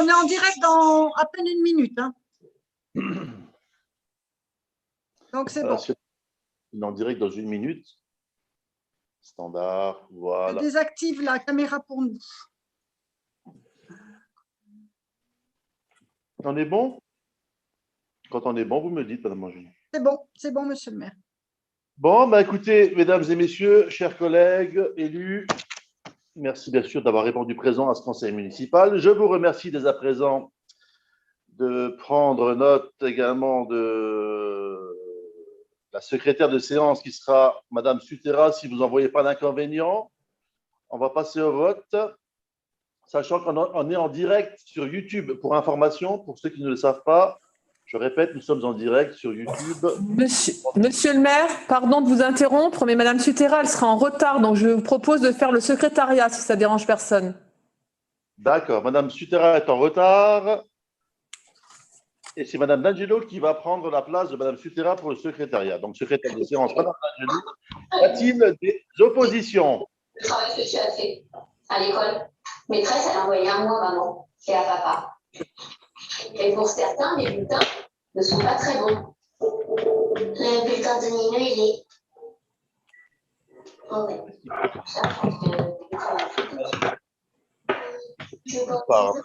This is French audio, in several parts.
on est en direct dans à peine une minute. Hein. Donc, c'est bon. On est en direct dans une minute. Standard, voilà. Je désactive la caméra pour nous. On est bon? Quand on est bon, vous me dites, madame Angélique. C'est bon, monsieur le maire. Bon, bah écoutez, mesdames et messieurs, chers collègues, élus, merci bien sûr d'avoir répondu présent à ce conseil municipal. Je vous remercie dès à présent de prendre note également de la secrétaire de séance qui sera madame Sutera, si vous n'en voyez pas d'inconvénient. On va passer au vote, sachant qu'on est en direct sur YouTube. Pour information, pour ceux qui ne le savent pas, je répète, nous sommes en direct sur YouTube. Monsieur le maire, pardon de vous interrompre, mais madame Sutera, elle sera en retard, donc je vous propose de faire le secrétariat, si ça dérange personne. D'accord, madame Sutera est en retard. Et c'est madame D'Angelo qui va prendre la place de madame Sutera pour le secrétariat. Donc, secrétaire de séance, madame D'Angelo. Y a-t-il des oppositions? Le travail que tu as fait à l'école, maîtresse, elle a envoyé un mot à maman et à papa. Et pour certains, les bulletins ne sont pas très bons. Le bulletin de Nino, il est. Oh ouais. Ça, je pense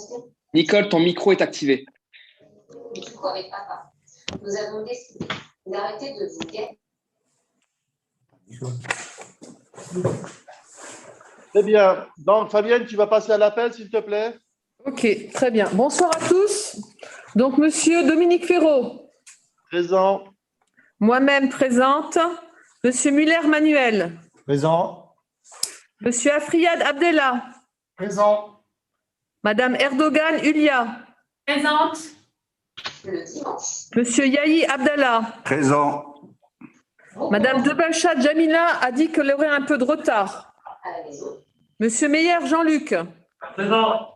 que Nicole, ton micro est activé. Du coup, avec papa, nous avons décidé d'arrêter de vous guetter. Très bien. Donc, Fabienne, tu vas passer à l'appel, s'il te plaît. Ok, très bien. Bonsoir à tous. Donc, monsieur Dominique Ferraud. Présent. Moi-même présente. Monsieur Muller-Manuel. Présent. Monsieur Afriyad Abdellah. Présent. Madame Erdogan Ulia. Présente. Le dimanche. Monsieur Yahi Abdallah. Présent. Madame Debachat Jamila a dit qu'elle aurait un peu de retard. À la maison. Monsieur Meyer Jean-Luc. Présent.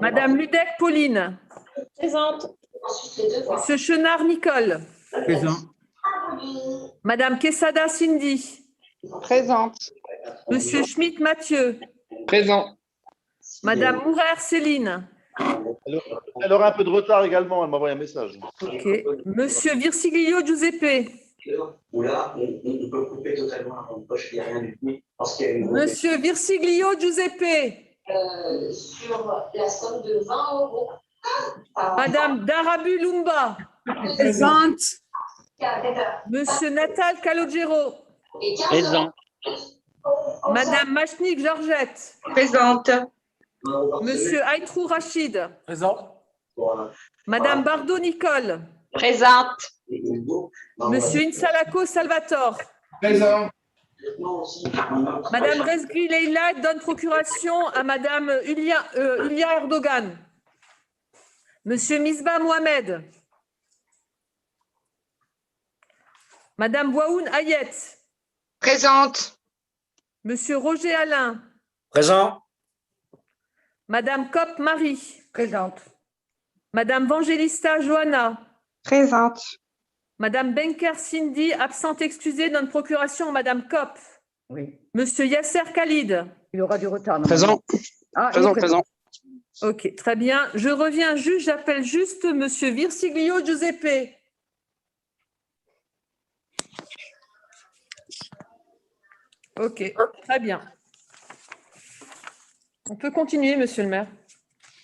Madame Ludec Pauline. Présente. Ensuite, les devoirs. Monsieur Chenard Nicole. Présent. Madame Quesada Cindy. Présente. Monsieur Schmitt Mathieu. Présent. Madame Mourer Céline. Elle aura un peu de retard également, elle m'a envoyé un message. Ok. Monsieur Virsiglio Giuseppe. Où là, on peut couper totalement la poche, il n'y a rien du tout. Parce qu'il y a une Monsieur Virsiglio Giuseppe. Sur la somme de 20 euros. Madame Darabu Lumba. Présente. Monsieur Natal Calogero. Et 15 Présent. Madame Machnik Georgette. Présente. Monsieur Aïtrou Rachid. Présent. Madame Bardot Nicole. Présente. Monsieur Insalako Salvatore. Présent. Madame Rezgui Leila donne procuration à Madame Ulia Erdogan. Monsieur Misbah Mohamed. Madame Bouaoun Ayet. Présente. Monsieur Roger Alain. Présent. Madame Kopp Marie. Présente. Madame Vangelista Johanna. Présente. Madame Benker Cindy, absente excusée, donne procuration à Madame Kopp. Oui. Monsieur Yasser Khalid. Il aura du retard. Présent. Présent, présent. Ok, très bien. Je reviens juste, j'appelle juste Monsieur Virsiglio Giuseppe. Ok, très bien. On peut continuer, Monsieur le maire.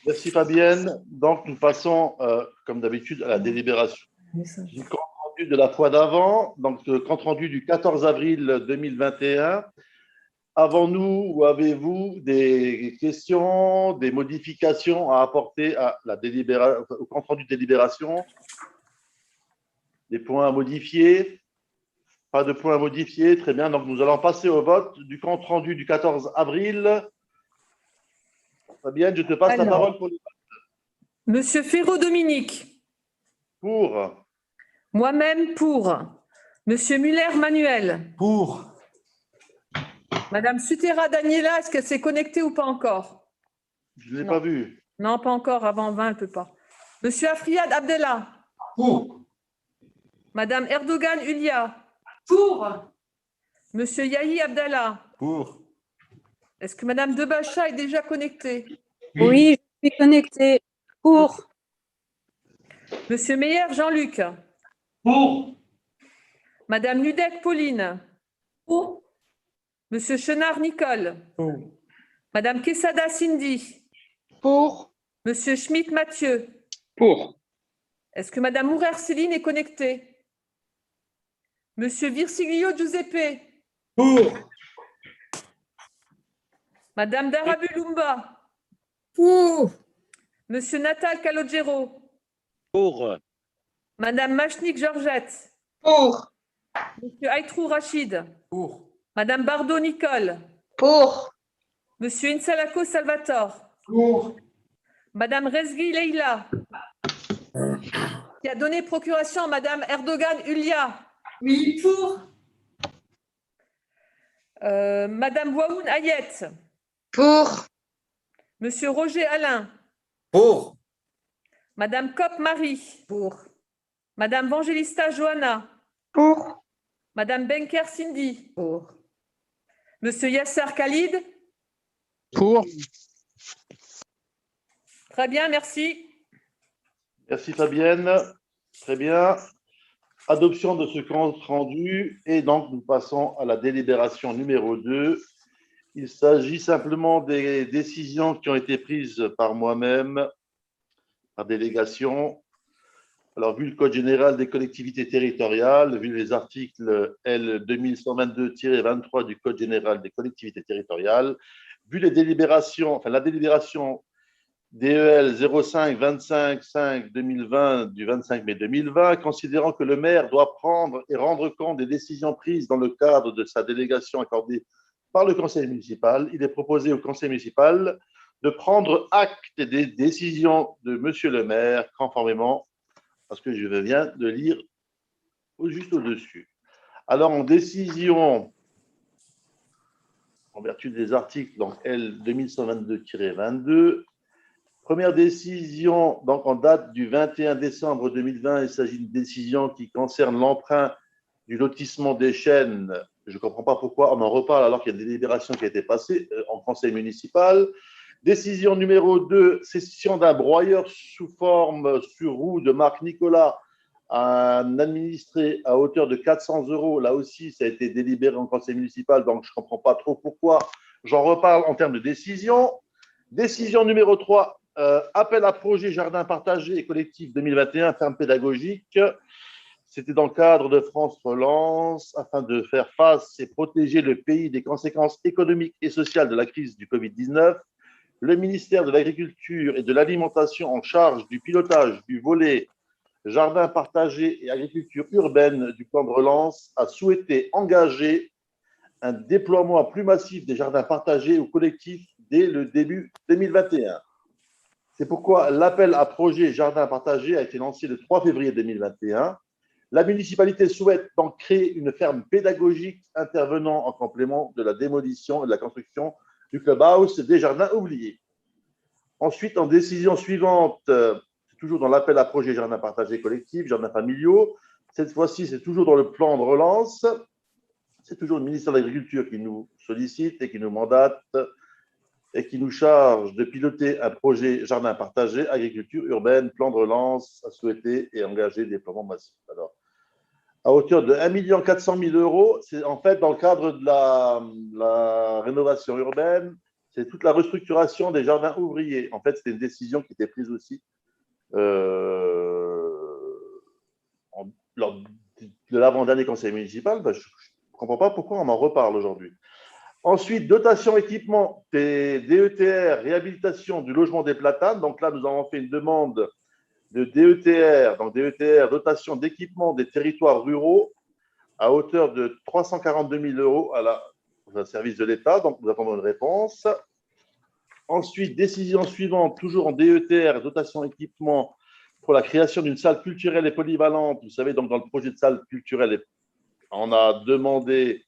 Merci Fabienne. Donc, nous passons, comme d'habitude, à la délibération. Du compte rendu de la fois d'avant, donc le compte rendu du 14 avril 2021. Avons-nous ou avez-vous des questions, des modifications à apporter à au compte rendu de délibération? Des points à modifier? Pas de points à modifier, très bien. Donc, nous allons passer au vote du compte rendu du 14 avril. Fabienne, je te passe la parole pour le vote. Monsieur Ferraud Dominique. Pour. Moi-même pour. Monsieur Muller-Manuel. Pour. Madame Sutera Daniela, est-ce qu'elle s'est connectée ou pas encore? Je ne l'ai pas vu. Non, pas encore. Avant 20, elle ne peut pas. Monsieur Afriyad Abdellah. Pour. Madame Erdogan Ulia. Pour. Monsieur Yahi Abdallah. Pour. Est-ce que Madame Debacha est déjà connectée? Oui, je suis connectée. Pour. Monsieur Meyer Jean-Luc. Pour. Madame Ludec Pauline. Pour. Monsieur Chenard Nicole. Pour. Madame Quesada Cindy. Pour. Monsieur Schmitt Mathieu. Pour. Est-ce que Madame Mourer Céline est connectée? Monsieur Virsilio Giuseppe. Pour. Madame Darabulumba. Pour. Monsieur Natal Calogero. Pour. Madame Machnik Georgette. Pour. Monsieur Aïtrou Rachid. Pour. Madame Bardot Nicole. Pour. Monsieur Insalako Salvatore. Pour. Madame Rezghi Leila. Qui a donné procuration à Madame Erdogan Ulia. Oui, pour. Madame Waoun Ayet. Pour. Monsieur Roger Alain. Pour. Madame Kopp Marie. Pour. Madame Vangelista Johanna. Pour. Madame Benker Cindy. Pour. Monsieur Yasser Khalid. Pour. Très bien, merci. Merci Fabienne. Très bien. Adoption de ce compte rendu. Et donc, nous passons à la délibération numéro 2. Il s'agit simplement des décisions qui ont été prises par moi-même, par délégation. Alors, vu le Code général des collectivités territoriales, vu les articles L 2122-23 du Code général des collectivités territoriales, vu les délibérations, enfin la délibération DEL 05-25-5-2020 du 25 mai 2020, considérant que le maire doit prendre et rendre compte des décisions prises dans le cadre de sa délégation accordée par le conseil municipal, il est proposé au conseil municipal de prendre acte des décisions de monsieur le maire, conformément à ce que je viens de lire juste au-dessus. Alors, en décision, en vertu des articles donc L 2122-22, première décision, donc en date du 21 décembre 2020, il s'agit d'une décision qui concerne l'emprunt du lotissement des Chênes. Je ne comprends pas pourquoi on en reparle alors qu'il y a une délibération qui a été passée en conseil municipal. Décision numéro 2, cession d'un broyeur sous forme sur roue de marque Nicolas à un administré à hauteur de 400 €. Là aussi, ça a été délibéré en conseil municipal, donc je ne comprends pas trop pourquoi j'en reparle en termes de décision. Décision numéro 3, appel à projet jardin partagé et collectif 2021, ferme pédagogique. C'était dans le cadre de France Relance afin de faire face et protéger le pays des conséquences économiques et sociales de la crise du Covid-19. Le ministère de l'Agriculture et de l'Alimentation en charge du pilotage du volet jardin partagé et agriculture urbaine du plan de relance a souhaité engager un déploiement plus massif des jardins partagés ou collectifs dès le début 2021. C'est pourquoi l'appel à projet jardin partagé a été lancé le 3 février 2021. La municipalité souhaite donc créer une ferme pédagogique intervenant en complément de la démolition et de la construction du clubhouse des jardins oubliés. Ensuite, en décision suivante, toujours dans l'appel à projet jardin partagé collectif, jardins familiaux, cette fois-ci, c'est toujours dans le plan de relance. C'est toujours le ministère de l'Agriculture qui nous sollicite et qui nous mandate et qui nous charge de piloter un projet jardin partagé, agriculture urbaine, plan de relance à souhaiter et engager des déploiements massifs. Alors, à hauteur de 1 400 000 €, c'est en fait dans le cadre de la rénovation urbaine, c'est toute la restructuration des jardins ouvriers. En fait, c'était une décision qui était prise aussi lors de l'avant-dernier conseil municipal. Ben, je ne comprends pas pourquoi on en reparle aujourd'hui. Ensuite, dotation équipement des DETR, réhabilitation du logement des Platanes. Donc là, nous avons fait une demande de DETR, donc DETR, dotation d'équipement des territoires ruraux à hauteur de 342 000 € au service de l'État. Donc, nous attendons une réponse. Ensuite, décision suivante, toujours en DETR, dotation équipement pour la création d'une salle culturelle et polyvalente. Vous savez, donc dans le projet de salle culturelle, on a demandé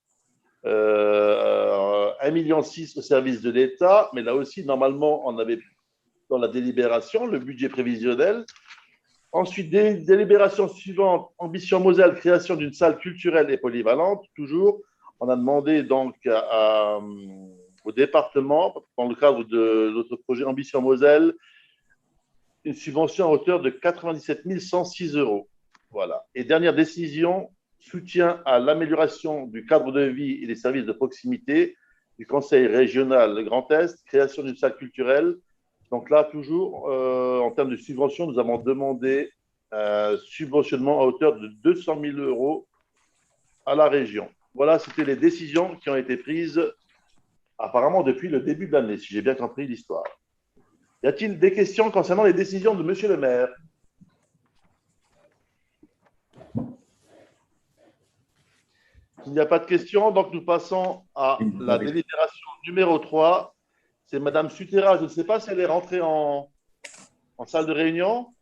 1,6 million au service de l'État, mais là aussi, normalement, on avait dans la délibération le budget prévisionnel. Ensuite, délibération suivante, ambition Moselle, création d'une salle culturelle et polyvalente. Toujours, on a demandé donc à au département, dans le cadre de notre projet Ambition Moselle, une subvention à hauteur de 97 106 €. Voilà. Et dernière décision, soutien à l'amélioration du cadre de vie et des services de proximité du Conseil régional Grand Est, création d'une salle culturelle. Donc là, toujours, en termes de subvention, nous avons demandé subventionnement à hauteur de 200 000 € à la région. Voilà, c'était les décisions qui ont été prises apparemment depuis le début de l'année, si j'ai bien compris l'histoire. Y a-t-il des questions concernant les décisions de Monsieur le maire? S'il n'y a pas de questions, donc nous passons à la délibération numéro 3. C'est Madame Sutera. Je ne sais pas si elle est rentrée en salle de réunion.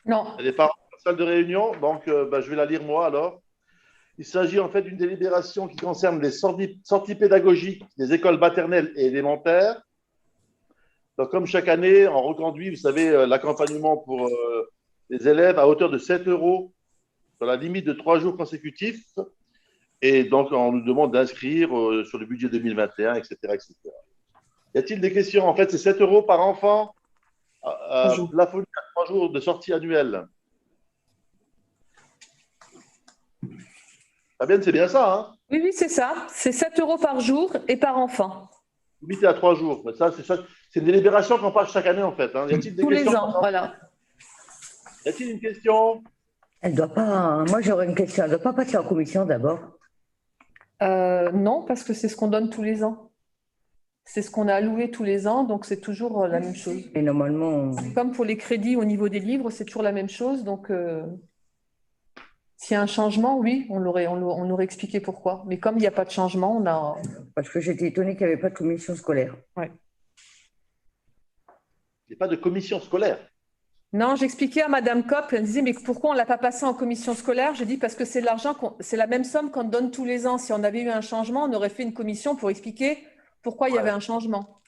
Non. Elle n'est pas rentrée en salle de réunion, donc je vais la lire moi alors. Il s'agit en fait d'une délibération qui concerne les sorties pédagogiques des écoles maternelles et élémentaires. Donc, comme chaque année, on reconduit, vous savez, l'accompagnement pour les élèves à hauteur de 7 € dans la limite de 3 jours consécutifs. Et donc, on nous demande d'inscrire sur le budget 2021, etc., etc. Y a-t-il des questions? En fait, c'est 7 € par enfant, plafonné à 3 jours de sortie annuelle. Fabienne, c'est bien ça, hein? Oui, oui, c'est ça. C'est 7 € par jour et par enfant. Limité à 3 jours. Mais ça, c'est une délibération qu'on passe chaque année, en fait. Hein. Y a-t-il des Tous questions? les ans, voilà. Y a-t-il une question? Elle doit pas. Moi, j'aurais une question. Elle ne doit pas passer en commission d'abord. Non, parce que c'est ce qu'on donne tous les ans. C'est ce qu'on a alloué tous les ans, donc c'est toujours la même chose. Et normalement. Comme pour les crédits au niveau des livres, c'est toujours la même chose. Donc, s'il y a un changement, oui, on aurait expliqué pourquoi. Mais comme il n'y a pas de changement, on a. Parce que j'étais étonnée qu'il n'y avait pas de commission scolaire. Ouais. Il n'y a pas de commission scolaire. Non, j'expliquais à Madame Kopp, elle me disait, mais pourquoi on ne l'a pas passé en commission scolaire? J'ai dit, parce que c'est de l'argent, c'est la même somme qu'on donne tous les ans. Si on avait eu un changement, on aurait fait une commission pour expliquer pourquoi il y avait un changement.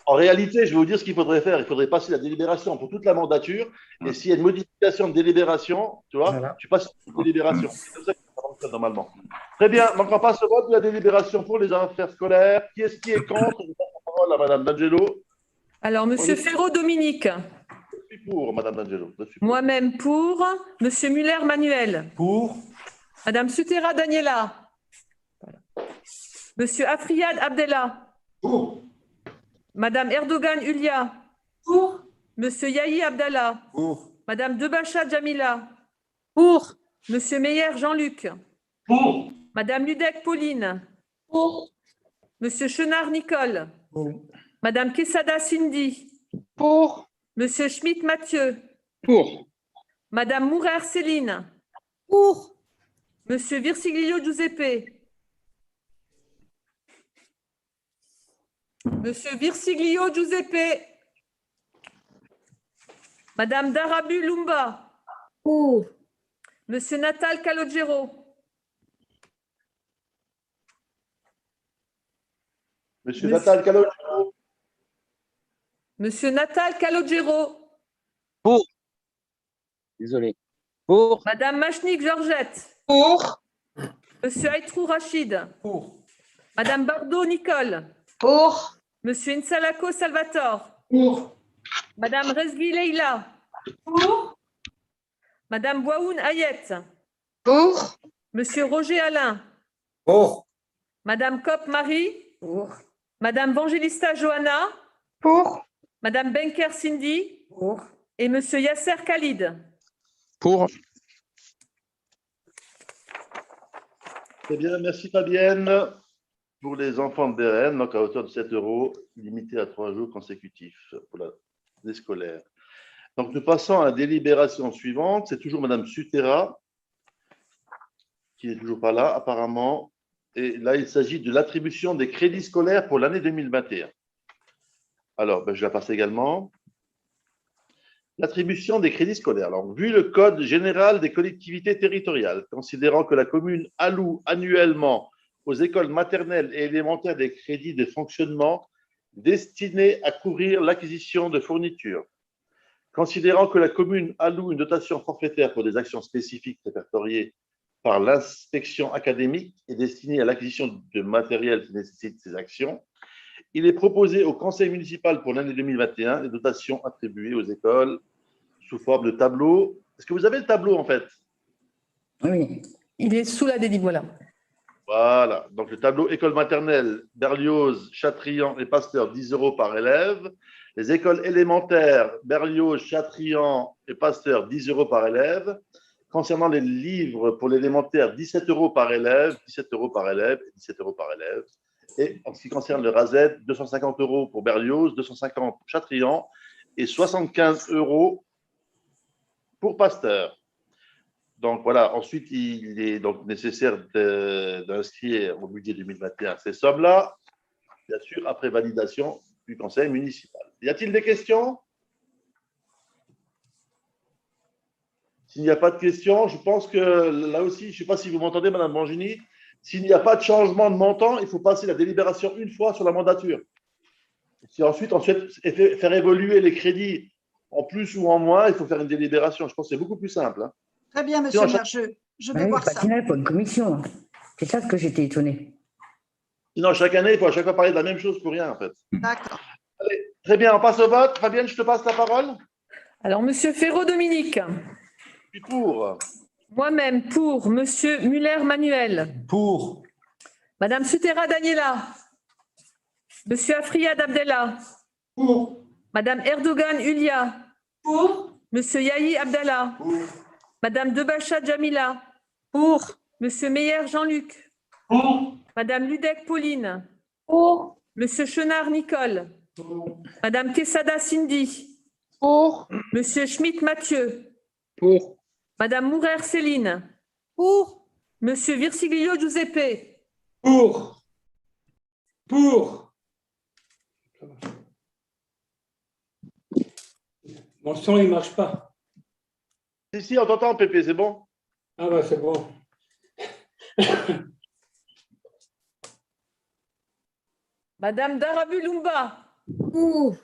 En réalité, je vais vous dire ce qu'il faudrait faire. Il faudrait passer la délibération pour toute la mandature. Et s'il y a une modification de délibération, tu vois, tu passes sur la délibération. C'est comme ça que ça fonctionne normalement. Très bien. Donc, on passe au vote de la délibération pour les affaires scolaires. Qui est-ce qui est contre? Je passe la parole à Madame D'Angelo. Alors, Monsieur Ferraud Dominique. Je suis pour, Madame D'Angelo. Moi-même pour. Monsieur Muller Manuel. Pour. Madame Sutera Daniela. Voilà. Monsieur Afriad Abdellah. Pour. Madame Erdogan Ulia. Pour. Monsieur Yahi Abdallah. Pour. Madame Debacha Jamila. Pour. Monsieur Meyer Jean-Luc. Pour. Madame Ludec Pauline. Pour. Monsieur Chenard Nicole. Pour. Madame Quesada Cindy. Pour. Monsieur Schmitt Mathieu. Pour. Madame Mourer Céline. Pour. Monsieur Virsiglio Giuseppe. Monsieur Virsiglio Giuseppe. Madame Darabu Lumba. Pour. Monsieur Natal Calogero. Monsieur Natal Calogero. Monsieur Natal Calogero. Pour. Désolé. Pour. Madame Machnik Georgette. Pour. Monsieur Aïtrou Rachid. Pour. Madame Bardot Nicole. Pour. Monsieur Insalako Salvatore. Pour. Madame Rezvi Leila. Pour. Madame Boaoun Ayette. Pour. Monsieur Roger Alain. Pour. Madame Kopp Marie. Pour. Madame Vangelista Johanna. Pour. Madame Benker Cindy. Pour. Et Monsieur Yasser Khalid. Pour. Très bien, merci Fabienne. Pour les enfants de BRN, donc à hauteur de 7 €, limité à 3 jours consécutifs pour les scolaires. Donc nous passons à la délibération suivante. C'est toujours Madame Sutera, qui n'est toujours pas là apparemment. Et là, il s'agit de l'attribution des crédits scolaires pour l'année 2021. Alors, je la passe également. L'attribution des crédits scolaires. Alors, vu le Code général des collectivités territoriales, considérant que la commune alloue annuellement aux écoles maternelles et élémentaires des crédits de fonctionnement destinés à couvrir l'acquisition de fournitures, considérant que la commune alloue une dotation forfaitaire pour des actions spécifiques répertoriées par l'inspection académique est destiné à l'acquisition de matériel qui nécessite ces actions. Il est proposé au conseil municipal pour l'année 2021 les dotations attribuées aux écoles sous forme de tableau. Est-ce que vous avez le tableau en fait? Oui. Il est sous la dédite, voilà. Voilà, donc le tableau école maternelle, Berlioz, Châtrian et Pasteur, 10 € par élève. Les écoles élémentaires, Berlioz, Châtrian et Pasteur, 10 € par élève. Concernant les livres pour l'élémentaire, 17 € par élève, 17 € par élève et 17 € par élève. Et en ce qui concerne le RASET, 250 € pour Berlioz, 250 pour Châtrian et 75 € pour Pasteur. Donc voilà, ensuite, il est donc nécessaire d'inscrire au budget 2021 ces sommes-là, bien sûr, après validation du conseil municipal. Y a-t-il des questions? S'il n'y a pas de questions, je pense que là aussi, je ne sais pas si vous m'entendez, Madame Mangini, s'il n'y a pas de changement de montant, il faut passer la délibération une fois sur la mandature. Si ensuite faire évoluer les crédits en plus ou en moins, il faut faire une délibération. Je pense que c'est beaucoup plus simple. Hein. Très bien, monsieur le maire, je vais voir ça. Sinon, il faut une commission. C'est ça ce que j'étais étonnée. Sinon, chaque année, il faut à chaque fois parler de la même chose pour rien, en fait. D'accord. Allez, très bien, on passe au vote. Fabienne, je te passe la parole. Alors, monsieur Ferraud-Dominique. Je suis pour. Moi-même, pour. Monsieur Muller-Manuel. Pour. Madame Sutera Daniela. Monsieur Afriad Abdellah. Pour. Madame Erdogan Ulia. Pour. Monsieur Yahi Abdallah. Pour. Madame Debacha Jamila. Pour. Monsieur Meyer Jean-Luc. Pour. Madame Ludec Pauline. Pour. Monsieur Chenard Nicole. Pour. Madame Quesada Cindy. Pour. Monsieur Schmitt Mathieu. Pour. Madame Mourer Céline. Pour. Monsieur Virsiglio Giuseppe. Pour. Pour. Mon son, il ne marche pas. Si, on t'entend, Pépé, c'est bon? Ah bah c'est bon. Madame Darabu Lumba. Pour.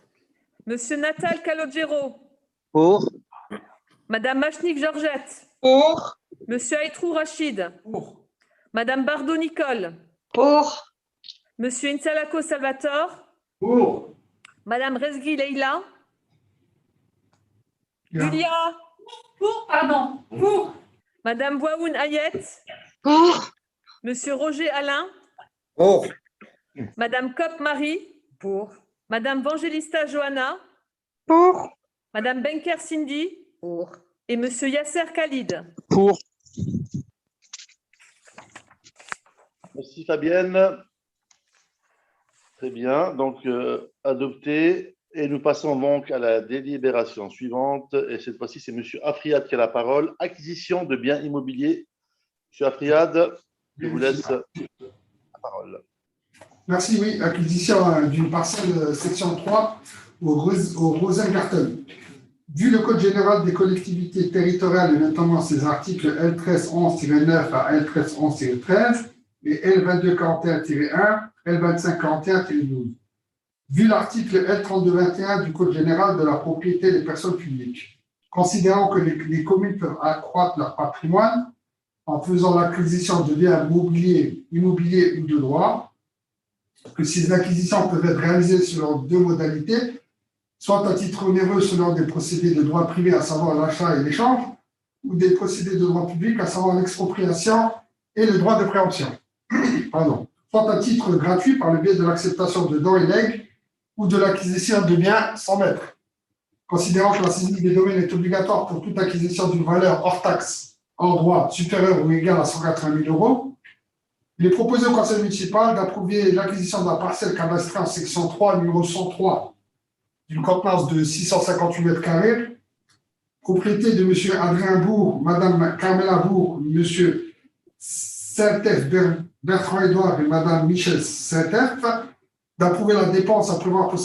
Monsieur Natal Calogero. Pour. Madame Machnik Georgette. Pour. Monsieur Aïtrou Rachid. Pour. Madame Bardot Nicole. Pour. Monsieur Insalako Salvatore. Pour. Madame Rezgui Leila. Julia. Pour. Pardon. Pour. Madame Waoun Ayet. Pour. Monsieur Roger Alain. Pour. Madame Kopp Marie. Pour. Madame Vangelista Johanna. Pour. Madame Benker Cindy. Pour. Et Monsieur Yasser Khalid. Pour. Merci, Fabienne. Très bien, donc adopté. Et nous passons donc à la délibération suivante. Et cette fois-ci, c'est Monsieur Afriad qui a la parole. Acquisition de biens immobiliers. Monsieur Afriad, je vous laisse la parole. Merci, oui. Acquisition d'une parcelle section 3 au Rosengarten. Vu le Code général des collectivités territoriales et notamment ses articles L1311-9 à L1311-13 et L2241-1, L2541-12. Vu l'article L3221 du Code général de la propriété des personnes publiques, considérant que les communes peuvent accroître leur patrimoine en faisant l'acquisition de biens immobiliers ou de droits, que ces acquisitions peuvent être réalisées selon deux modalités, soit à titre onéreux selon des procédés de droit privé, à savoir l'achat et l'échange, ou des procédés de droit public, à savoir l'expropriation et le droit de préemption. Pardon. Soit à titre gratuit par le biais de l'acceptation de dons et legs ou de l'acquisition de biens sans maître. Considérant que la saisie des domaines est obligatoire pour toute acquisition d'une valeur hors taxe en droit supérieure ou égale à 180 000 €, il est proposé au conseil municipal d'approuver l'acquisition de la parcelle cadastrée en section 3, numéro 103, d'une contenance de 658 mètres carrés, propriété de M. Adrien Bourg, Mme Carmela Bourg, M. Saint-F. Bertrand-Edouard et Mme Michel Saint-F, d'approuver la dépense à prévoir pour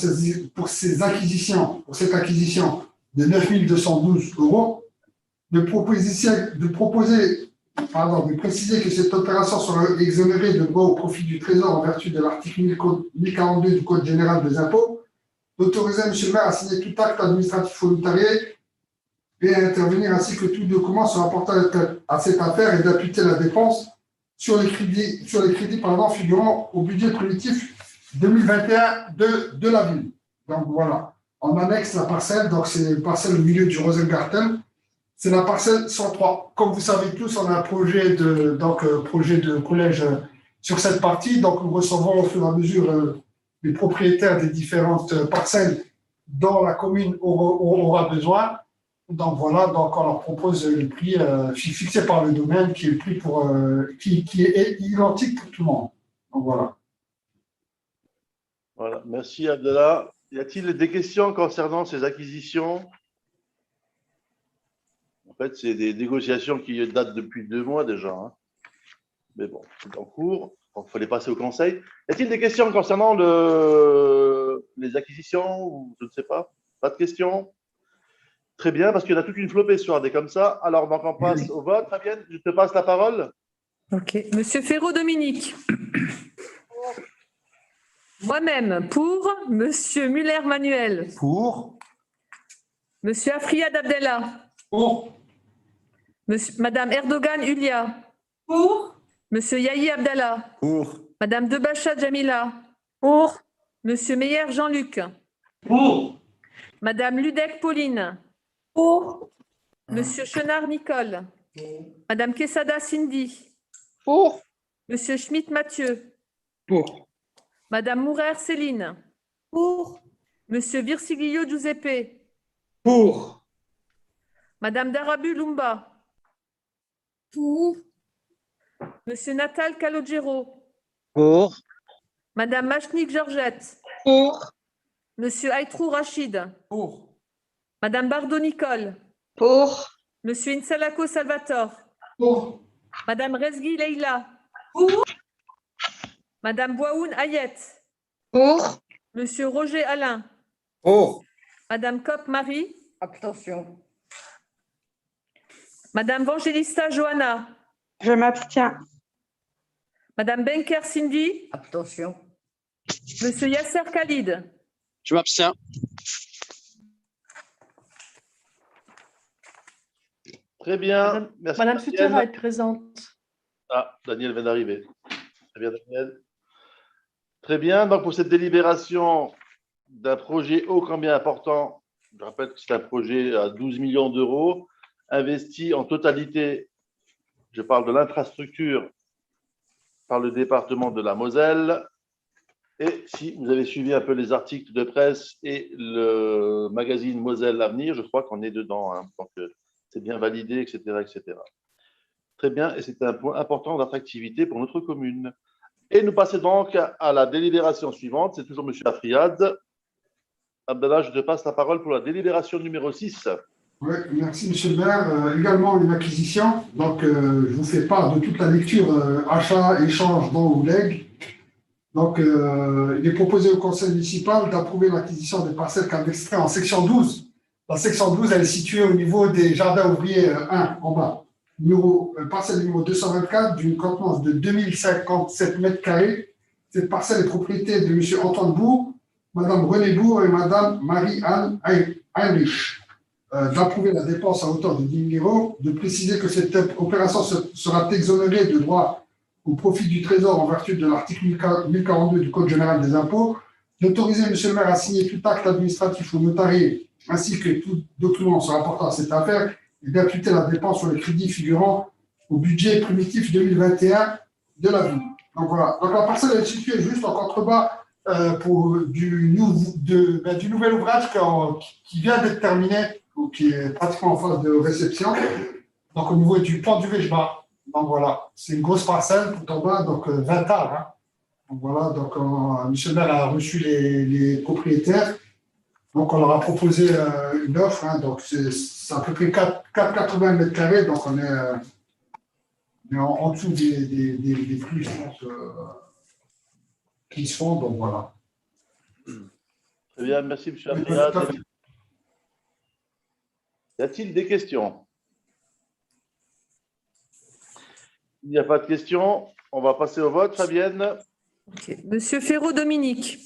cette acquisition de 9 212 €, de préciser que cette opération sera exonérée de droits au profit du Trésor en vertu de l'article 1042 du Code général des impôts, d'autoriser M. le maire à signer tout acte administratif ou notarié et intervenir ainsi que tout document se rapportant à cette affaire et d'appuyer la dépense sur les crédits figurant au budget primitif 2021 de la ville. Donc voilà, en annexe la parcelle, donc c'est une parcelle au milieu du Rosengarten, c'est la parcelle 103. Comme vous savez tous, on a un projet de collège sur cette partie, donc nous recevons au fur et à mesure les propriétaires des différentes parcelles dont la commune aura besoin. Donc voilà, donc on leur propose le prix fixé par le domaine qui est le prix qui est identique pour tout le monde. Donc voilà. Voilà, merci Abdallah. Y a-t-il des questions concernant ces acquisitions? En fait, c'est des négociations qui datent depuis 2 mois déjà. Hein. Mais bon, c'est en cours. Donc, il faut les passer au conseil. Y a-t-il des questions concernant les acquisitions ou je ne sais pas? Pas de questions? Très bien, parce qu'il y en a toute une flopée sur des comme ça. Alors, donc, on passe au vote. Fabienne, je te passe la parole. Ok. Monsieur Ferraud-Dominique. Moi-même, pour. Monsieur Muller-Manuel. Pour. Monsieur Afriad Abdellah. Pour. Madame Erdogan-Ulia. Pour. Monsieur Yahi Abdallah. Pour. Madame Debacha Jamila. Pour. Monsieur Meyer Jean-Luc. Pour. Madame Ludec Pauline. Pour. Monsieur Chenard Nicole. Madame Quesada Cindy. Pour. Monsieur Schmitt Mathieu. Pour. Madame Mourer Céline. Pour. Monsieur Virsiglio Giuseppe. Pour. Madame Darabu Lumba. Pour. Monsieur Natal Calogero. Pour. Madame Machnik Georgette. Pour. Monsieur Aïtrou Rachid. Pour. Madame Bardot Nicole. Pour. Monsieur Insalako Salvatore. Pour. Madame Rezgui Leila. Pour. Madame Boaoun Ayet. Pour. Monsieur Roger Alain. Pour. Madame Kopp Marie. Abstention. Madame Vangelista Johanna. Je m'abstiens. Madame Benker Cindy. Abstention. Monsieur Yasser Khalid. Je m'abstiens. Très bien. Merci. Madame Daniel. Suter va être présente. Ah, Daniel vient d'arriver. Très bien, Daniel. Très bien. Donc, pour cette délibération d'un projet ô combien important, je rappelle que c'est un projet à 12 millions d'euros, investi en totalité, je parle de l'infrastructure, par le département de la Moselle. Et si vous avez suivi un peu les articles de presse et le magazine Moselle Avenir, je crois qu'on est dedans. Hein. Donc, c'est bien validé, etc., etc. Très bien, et c'est un point important d'attractivité pour notre commune. Et nous passons donc à la délibération suivante. C'est toujours M. Afriad. Abdallah, je te passe la parole pour la délibération numéro 6. Oui, merci, M. le maire. Également une acquisition. Donc, je vous fais part de toute la lecture achat, échange, don ou legs. Donc, il est proposé au conseil municipal d'approuver l'acquisition des parcelles cadastrales en section 12. La section 12, elle est située au niveau des jardins ouvriers 1, en bas. Parcelle numéro 224, d'une contenance de 2057 mètres carrés. Cette parcelle est propriété de M. Antoine Bourg, Mme René Bourg et Mme Marie-Anne Heinrich. D'approuver la dépense à hauteur de 10 000 euros, de préciser que cette opération sera exonérée de droits au profit du Trésor en vertu de l'article 1042 du Code général des impôts, d'autoriser M. le maire à signer tout acte administratif ou notarié, ainsi que tout document se rapportant à cette affaire, et d'imputer la dépense sur les crédits figurant au budget primitif 2021 de la ville. Donc voilà. Donc la parcelle est située juste en contrebas du nouvel ouvrage qui vient d'être terminé, ou qui est pratiquement en phase de réception, donc au niveau du pont du Vejba. Donc voilà, c'est une grosse parcelle tout en bas, donc 20 arts. Hein. Donc voilà, donc M. le maire a reçu les propriétaires. Donc, on leur a proposé une offre, hein, donc c'est à peu près 4,80 mètres carrés, donc on est en dessous des flux qui se font, donc voilà. Très bien, merci M. Afriad. Y a-t-il des questions? Il n'y a pas de questions. On va passer au vote, Fabienne. Okay. Monsieur Ferraud-Dominique.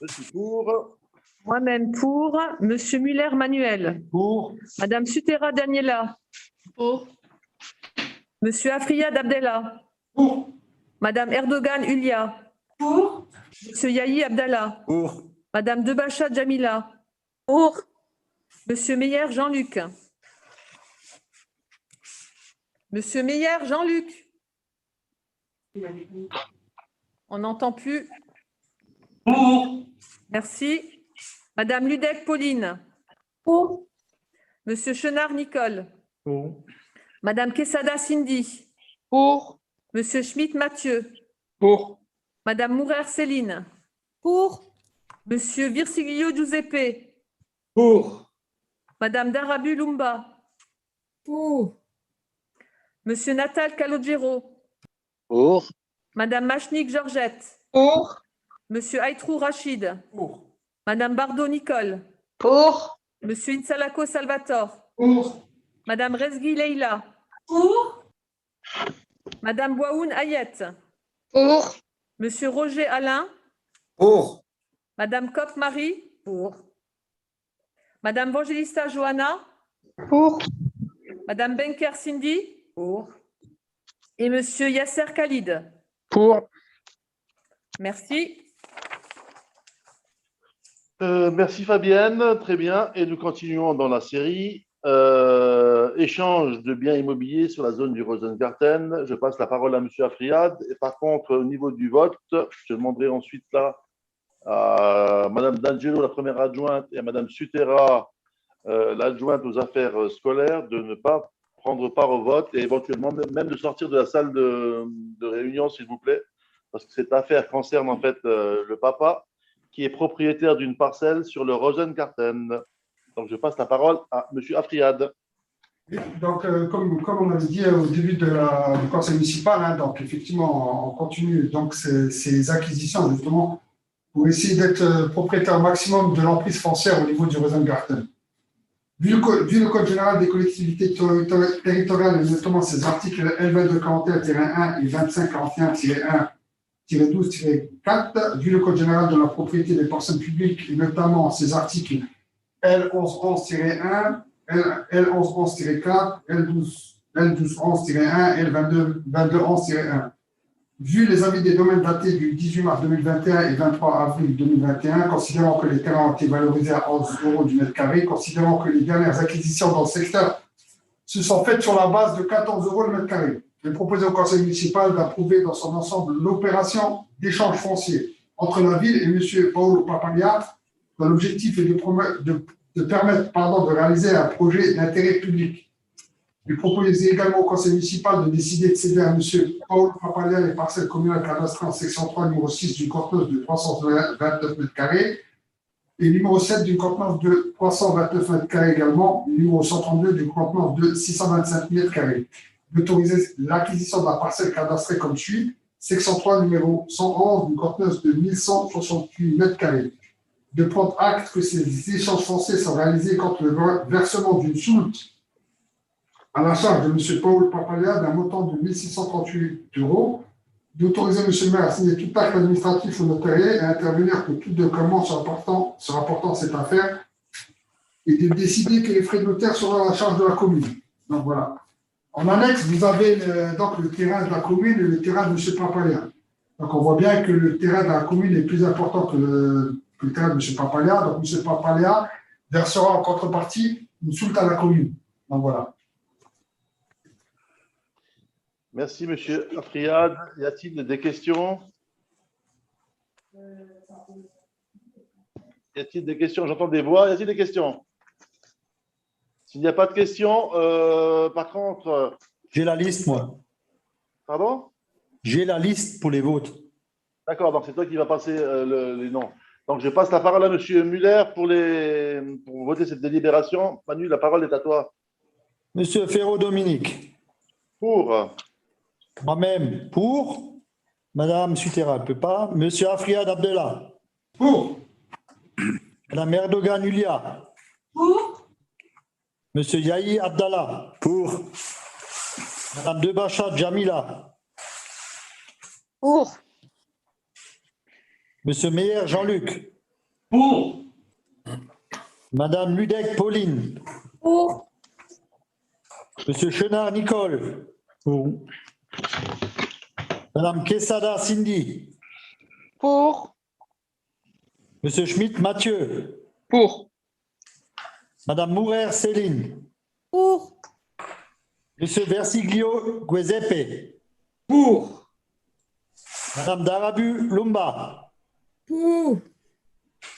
Je suis pour. Moi-même pour. Monsieur Muller Manuel. Pour. Madame Sutera Daniela. Pour. Monsieur Afriad Abdallah. Pour. Madame Erdogan Ulia. Pour. Monsieur Yahi Abdallah. Pour. Madame Debacha Jamila. Pour. Monsieur Meyer Jean-Luc. Monsieur Meyer Jean-Luc. On n'entend plus. Pour. Merci. Madame Ludec Pauline. Pour. Monsieur Chenard Nicole. Pour. Madame Quesada Cindy. Pour. Monsieur Schmitt Mathieu. Pour. Madame Mourer Céline. Pour. Monsieur Virsilio Giuseppe. Pour. Madame Darabu Lumba. Pour. Monsieur Natal Calogero. Pour. Madame Machnik Georgette. Pour. Monsieur Aïtrou Rachid. Pour. Madame Bardot Nicole. Pour. Monsieur Insalako Salvatore. Pour. Madame Rezgui Leila. Pour. Madame Bouaoun Ayette. Pour. Monsieur Roger Alain. Pour. Madame Kopp Marie. Pour. Madame Vangelista Johanna. Pour. Madame Benker Cindy. Pour. Et Monsieur Yasser Khalid. Pour. Merci. Merci Fabienne, très bien. Et nous continuons dans la série. Échange de biens immobiliers sur la zone du Rosengarten. Je passe la parole à M. Afriad. Et par contre, au niveau du vote, je demanderai ensuite là à Mme D'Angelo, la première adjointe, et à Mme Sutera, l'adjointe aux affaires scolaires, de ne pas prendre part au vote et éventuellement même de sortir de la salle de réunion, s'il vous plaît, parce que cette affaire concerne en fait le papa qui est propriétaire d'une parcelle sur le Rosengarten. Donc, je passe la parole à M. Afriad. Donc, comme on avait dit au début du conseil municipal, hein, donc effectivement, on continue donc ces acquisitions justement pour essayer d'être propriétaire au maximum de l'emprise foncière au niveau du Rosengarten. Vu le code général des collectivités territoriales, et notamment ses articles L2241-1 et 2541-1-12-4, vu le code général de la propriété des personnes publiques, et notamment ses articles L1111-1, L1111-4, L1211-1 et L2211-1. Vu les avis des domaines datés du 18 mars 2021 et 23 avril 2021, considérant que les terrains ont été valorisés à 11 € du mètre carré, considérant que les dernières acquisitions dans le secteur se sont faites sur la base de 14 € le mètre carré, je vais proposer au conseil municipal d'approuver dans son ensemble l'opération d'échange foncier entre la ville et M. Paolo Papalia, dont l'objectif est de permettre de réaliser un projet d'intérêt public. Il propose également au conseil municipal de décider de céder à M. Paul Papalia les parcelles communales cadastrées en section 3, numéro 6 d'une contenance de 329 mètres carrés et numéro 7 d'une contenance de 329 mètres carrés également, numéro 132 d'une contenance de 625 mètres carrés. D'autoriser l'acquisition de la parcelle cadastrée comme suit, section 3, numéro 111 d'une contenance de 1168 mètres carrés. De prendre acte que ces échanges fonciers sont réalisés contre le versement d'une soulte à la charge de M. Paul Papalia d'un montant de 1 638 €, d'autoriser M. le maire à signer tout acte administratif ou notarié et à intervenir pour tout document se rapportant à cette affaire et de décider que les frais de notaire seront à la charge de la commune. Donc voilà. En annexe, vous avez donc le terrain de la commune et le terrain de M. Papalia. Donc on voit bien que le terrain de la commune est plus important que le terrain de M. Papalia. Donc M. Papalia versera en contrepartie une soulte à la commune. Donc voilà. Merci, M. Afriad. Y a-t-il des questions? Y a-t-il des questions? J'entends des voix. Y a-t-il des questions? S'il n'y a pas de questions, par contre… J'ai la liste, moi. Pardon? J'ai la liste pour les votes. D'accord, donc c'est toi qui vas passer les noms. Donc je passe la parole à M. Muller pour voter cette délibération. Manu, la parole est à toi. Monsieur Ferro-Dominique. Pour. Moi-même, pour. Madame Sutera, elle ne peut pas. Monsieur Afriad Abdallah. Pour. Madame Erdogan Ulia. Pour. Monsieur Yahi Abdallah. Pour. Madame Debacha Jamila. Pour. Monsieur Meyer Jean-Luc. Pour. Madame Ludec Pauline. Pour. Monsieur Chenard Nicole. Pour. Madame Quesada Cindy. Pour. Monsieur Schmitt Mathieu. Pour. Madame Mourer Céline. Pour. Monsieur Versiglio Guezeppe. Pour. Madame Darabu Lumba. Pour.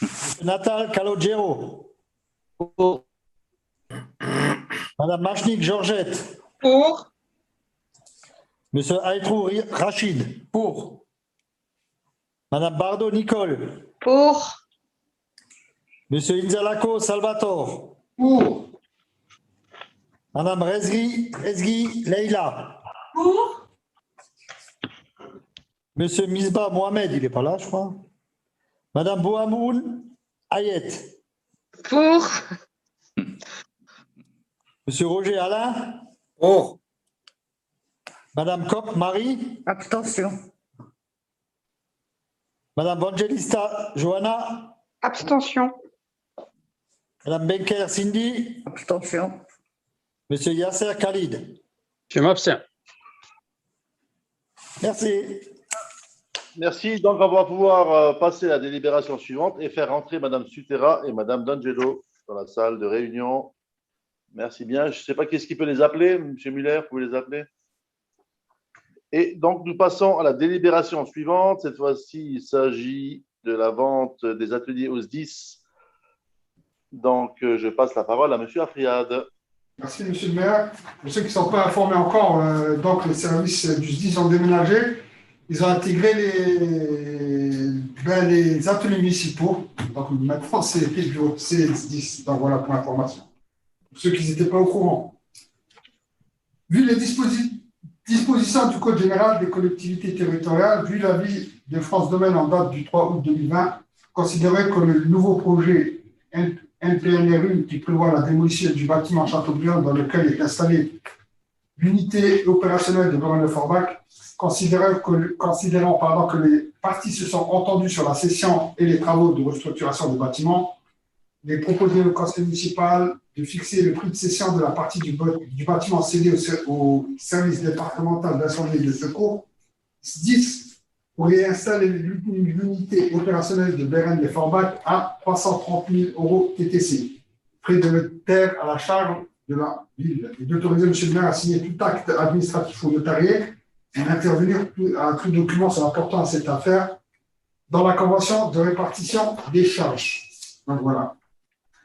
Monsieur Natal Calogero. Pour. Madame Machnik Georgette. Pour. Monsieur Aïtrou Rachid. Pour. Madame Bardot Nicole. Pour. Monsieur Inzalako Salvatore. Pour. Madame Rezgi Leila. Pour. Monsieur Misbah Mohamed, il n'est pas là, je crois. Madame Bouhamoun Ayet. Pour. Monsieur Roger Alain. Pour. Madame Kopp Marie. Abstention. Madame Vangelista Johanna. Abstention. Madame Benker Cindy. Abstention. Monsieur Yasser Khalid. Je m'abstiens. Merci. Merci. Donc, on va pouvoir passer à la délibération suivante et faire rentrer Madame Sutera et Madame D'Angelo dans la salle de réunion. Merci bien. Je ne sais pas qui est-ce qui peut les appeler. Monsieur Muller, vous pouvez les appeler. Et donc, nous passons à la délibération suivante. Cette fois-ci, il s'agit de la vente des ateliers au SDIS. Donc, je passe la parole à Monsieur Afriad. Merci, Monsieur le maire. Pour ceux qui ne sont pas informés encore, donc les services du SDIS ont déménagé. Ils ont intégré les ateliers municipaux. Donc maintenant, c'est le bureau SDIS. Donc voilà pour l'information. Pour ceux qui n'étaient pas au courant. Vu les dispositions du Code général des collectivités territoriales, vu l'avis de France Domaine en date du 3 août 2020, considérait que le nouveau projet NPNRU qui prévoit la démolition du bâtiment Châteaubriand dans lequel est installée l'unité opérationnelle de Boulogne-Forbach, considérant que les parties se sont entendues sur la cession et les travaux de restructuration du bâtiment, il est proposé au conseil municipal de fixer le prix de cession de la partie du bâtiment cédé au service départemental d'incendie et de secours, SDIS, pour y installer l'unité opérationnelle de Bérène-les-Forbach à 330 000 € TTC, prix de notaire à la charge de la ville, et d'autoriser M. le maire à signer tout acte administratif ou notarié et d'intervenir à tout document se rapportant à cette affaire dans la convention de répartition des charges. Donc voilà.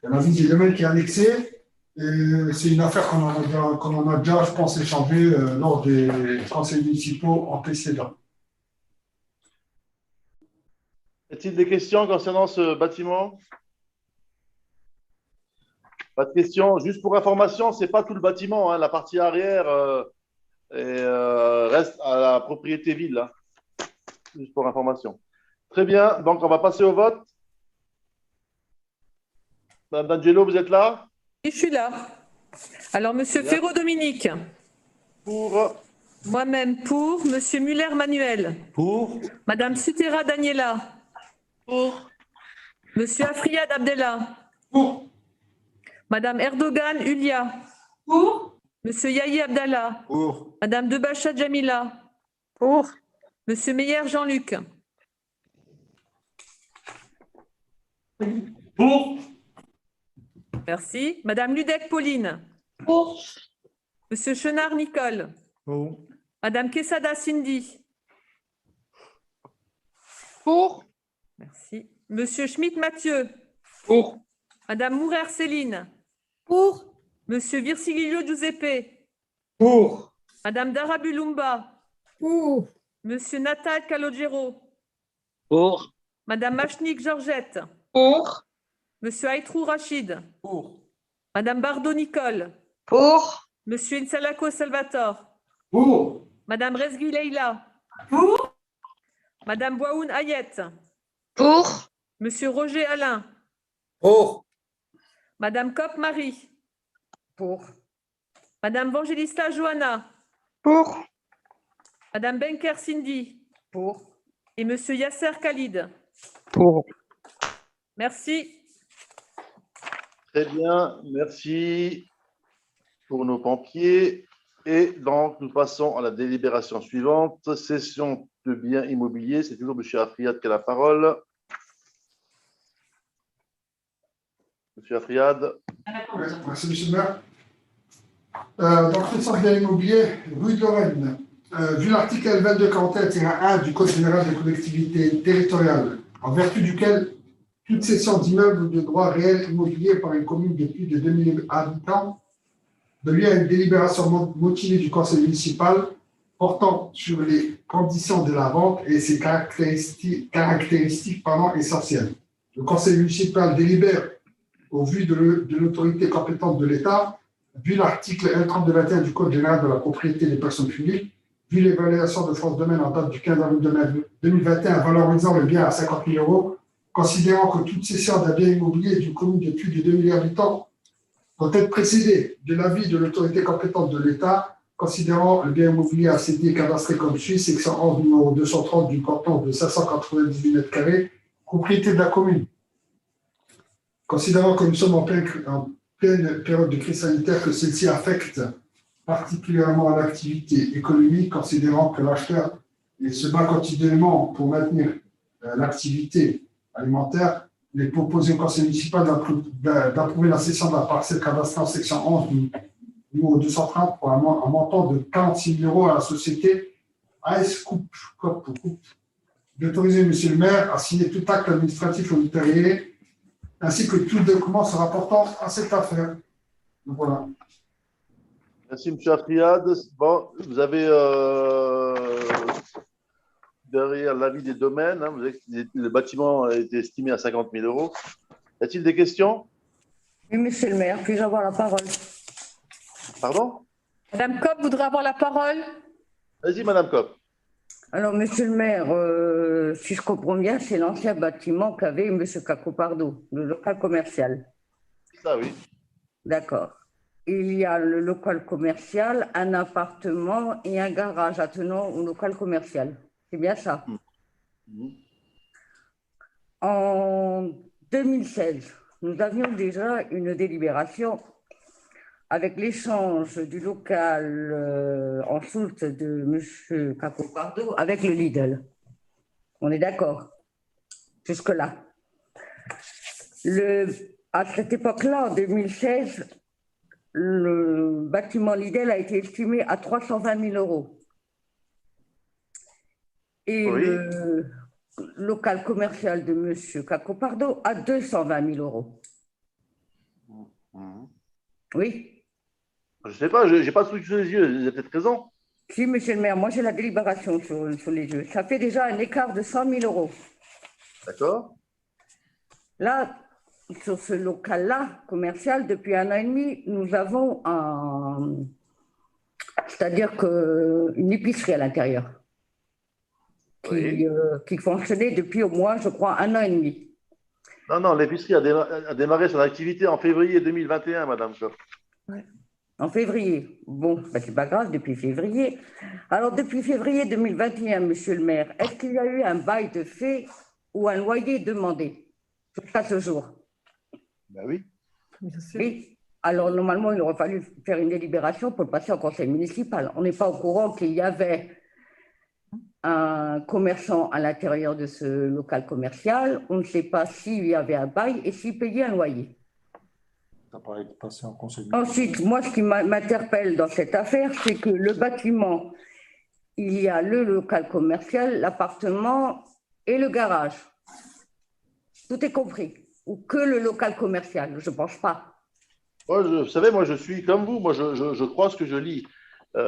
Il y a l'avis du domaine qui est annexé. C'est une affaire qu'on en a déjà, je pense, échangée lors des conseils municipaux antécédents. Y a-t-il des questions concernant ce bâtiment? Pas de questions. Juste pour information, ce n'est pas tout le bâtiment. Hein. La partie arrière reste à la propriété ville. Hein. Juste pour information. Très bien. Donc, on va passer au vote. Madame D'Angelo, vous êtes là? Oui, je suis là. Alors, Monsieur Ferraud Dominique. Pour. Moi-même pour. Monsieur Muller Manuel. Pour. Madame Sutera Daniela. Pour. Monsieur Afriad Abdellah. Pour. Madame Erdogan Ulia. Pour. Monsieur Yahi Abdallah. Pour. Madame Debacha Jamila. Pour. Monsieur Meyer Jean-Luc. Pour. Merci. Madame Ludec Pauline. Pour. Monsieur Chenard Nicole. Pour. Madame Quesada Cindy. Pour. Merci. Monsieur Schmitt Mathieu. Pour. Madame Mourer Céline. Pour. Monsieur Virsilio Giuseppe. Pour. Madame Darabulumba. Pour. Monsieur Natal Calogero. Pour. Madame Machnik Georgette. Pour. Monsieur Aïtrou Rachid. Pour. Madame Bardot Nicole. Pour. Monsieur Insalako Salvatore. Pour. Madame Rezgui Leila. Pour. Madame Bouhaoun Ayet. Pour. Monsieur Roger Alain. Pour. Madame Kopp Marie. Pour. Madame Vangelista Johanna. Pour. Madame Benker Cindy. Pour. Et Monsieur Yasser Khalid. Pour. Merci. Très bien, merci pour nos pompiers. Et donc, nous passons à la délibération suivante. Cession de biens immobiliers. C'est toujours M. Afriad qui a la parole. M. Afriad. Ouais, merci, monsieur le maire. Donc, cession de biens immobiliers, rue de Lorraine. Vu l'article L2241-1 du Code général des collectivités territoriales, en vertu duquel toute cession d'immeuble ou de droits réels immobiliers par une commune de plus de 2000 habitants de lieu à une délibération motivée du conseil municipal portant sur les conditions de la vente et ses caractéristiques essentielles. Le conseil municipal délibère au vu de l'autorité compétente de l'État, vu l'article L3221 du Code général de la propriété des personnes publiques, vu l'évaluation de France Domaine en date du 15 avril 2021 valorisant le bien à 50 000 €, considérant que toute cession d'un bien immobilier d'une commune de plus de 2000 habitants doit être précédée de l'avis de l'autorité compétente de l'État, considérant le bien immobilier à céder et cadastré comme suit, section 11, numéro 230 du canton de 598 mètres carrés, propriété de la commune. Considérant que nous sommes en pleine période de crise sanitaire, que celle-ci affecte particulièrement l'activité économique, considérant que l'acheteur se bat continuellement pour maintenir l'activité alimentaire, il est proposé au conseil municipal d'approuver la cession de la parcelle cadastrée en section 11 du numéro 230 pour un montant de 46 000 € à la société AS Coupe, d'autoriser monsieur le maire à signer tout acte administratif ou notarié, ainsi que tout document se rapportant à cette affaire. Donc voilà. Merci, M. Afriad. Bon, vous avez derrière l'avis des domaines, vous avez, le bâtiment a été estimé à 50 000 €. Y a-t-il des questions? Oui, monsieur le maire, puis-je avoir la parole? Pardon? Madame Copp voudrait avoir la parole. Vas-y, Madame Copp. Alors, monsieur le maire, si je comprends bien, c'est l'ancien bâtiment qu'avait monsieur Cacopardo, le local commercial. Ça, oui. D'accord. Il y a le local commercial, un appartement et un garage attenant au local commercial. C'est bien ça. En 2016, nous avions déjà une délibération avec l'échange du local en soute de M. Cacopardo avec le Lidl. On est d'accord jusque-là. À cette époque-là, en 2016, le bâtiment Lidl a été estimé à 320 000 €. Et oui. Le local commercial de M. Cacopardo à 220 000 €. Oui. Je ne sais pas, je n'ai pas sous les yeux, vous avez peut-être raison. Si, monsieur le maire, moi j'ai la délibération sur les yeux. Ça fait déjà un écart de 100 000 €. D'accord. Là, sur ce local-là, commercial, depuis 1 an et demi, nous avons c'est-à-dire une épicerie à l'intérieur qui fonctionnait depuis au moins, je crois, 1 an et demi. Non, l'épicerie a démarré son activité en février 2021, Madame Copp. Ouais. En février. Bon, ben, c'est pas grave, depuis février. Alors, depuis février 2021, monsieur le maire, est-ce qu'il y a eu un bail de fait ou un loyer demandé jusqu'à ce jour? Ben oui. Oui. Alors, normalement, il aurait fallu faire une délibération pour le passer au conseil municipal. On n'est pas au courant qu'il y avait un commerçant à l'intérieur de ce local commercial. On ne sait pas s'il y avait un bail et s'il payait un loyer. Ça paraît passer en conseil municipal. Ensuite, moi, ce qui m'interpelle dans cette affaire, c'est que le bâtiment, il y a le local commercial, l'appartement et le garage. Tout est compris. Ou que le local commercial, je ne pense pas. Moi, vous savez, moi, je suis comme vous. Moi, je crois ce que je lis.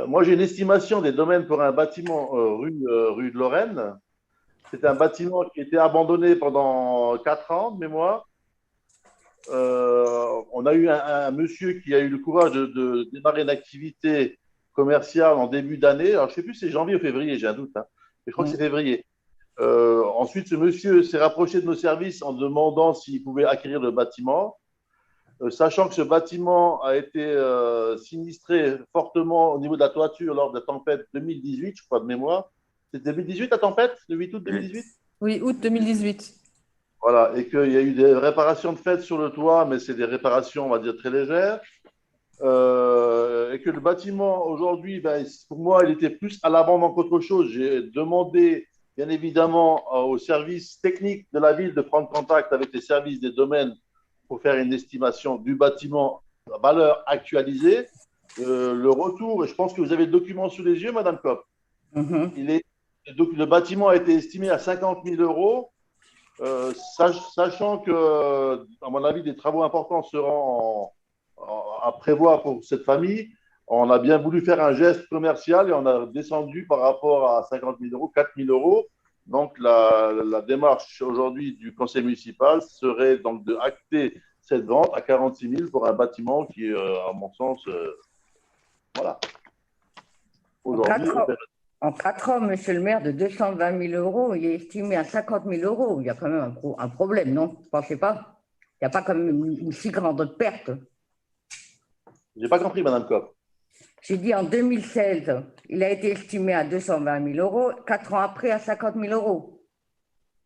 Moi, j'ai une estimation des domaines pour un bâtiment rue de Lorraine. C'est un bâtiment qui était abandonné pendant 4 ans, de mémoire. On a eu un monsieur qui a eu le courage de démarrer une activité commerciale en début d'année. Alors, je ne sais plus si c'est janvier ou février, j'ai un doute. Mais je crois que c'est février. Ensuite, ce monsieur s'est rapproché de nos services en demandant s'il pouvait acquérir le bâtiment. Sachant que ce bâtiment a été sinistré fortement au niveau de la toiture lors de la tempête 2018, je crois de mémoire. C'était 2018 la tempête, le 8 août 2018? Oui, août 2018. Voilà, et qu'il y a eu des réparations de fait sur le toit, mais c'est des réparations, on va dire, très légères. Et que le bâtiment, aujourd'hui, ben, pour moi, il était plus à l'abandon qu'autre chose. J'ai demandé, bien évidemment, aux services techniques de la ville de prendre contact avec les services des domaines pour faire une estimation du bâtiment à valeur actualisée. Le retour, et je pense que vous avez le document sous les yeux, Madame Kopp. Le bâtiment a été estimé à 50 000 euros, sachant que, à mon avis, des travaux importants seront à prévoir pour cette famille. On a bien voulu faire un geste commercial et on a descendu par rapport à 50 000 euros, 4 000 euros. Donc, la démarche aujourd'hui du conseil municipal serait donc de acter cette vente à 46 000 pour un bâtiment qui est, à mon sens, voilà. Aujourd'hui, en 4 ans, monsieur le maire, de 220 000 euros, il est estimé à 50 000 euros. Il y a quand même un problème, non? Vous ne pensez pas? Il n'y a pas quand même une si grande perte. Je n'ai pas compris, Madame Kopp. J'ai dit en 2016, il a été estimé à 220 000 euros, 4 ans après à 50 000 euros.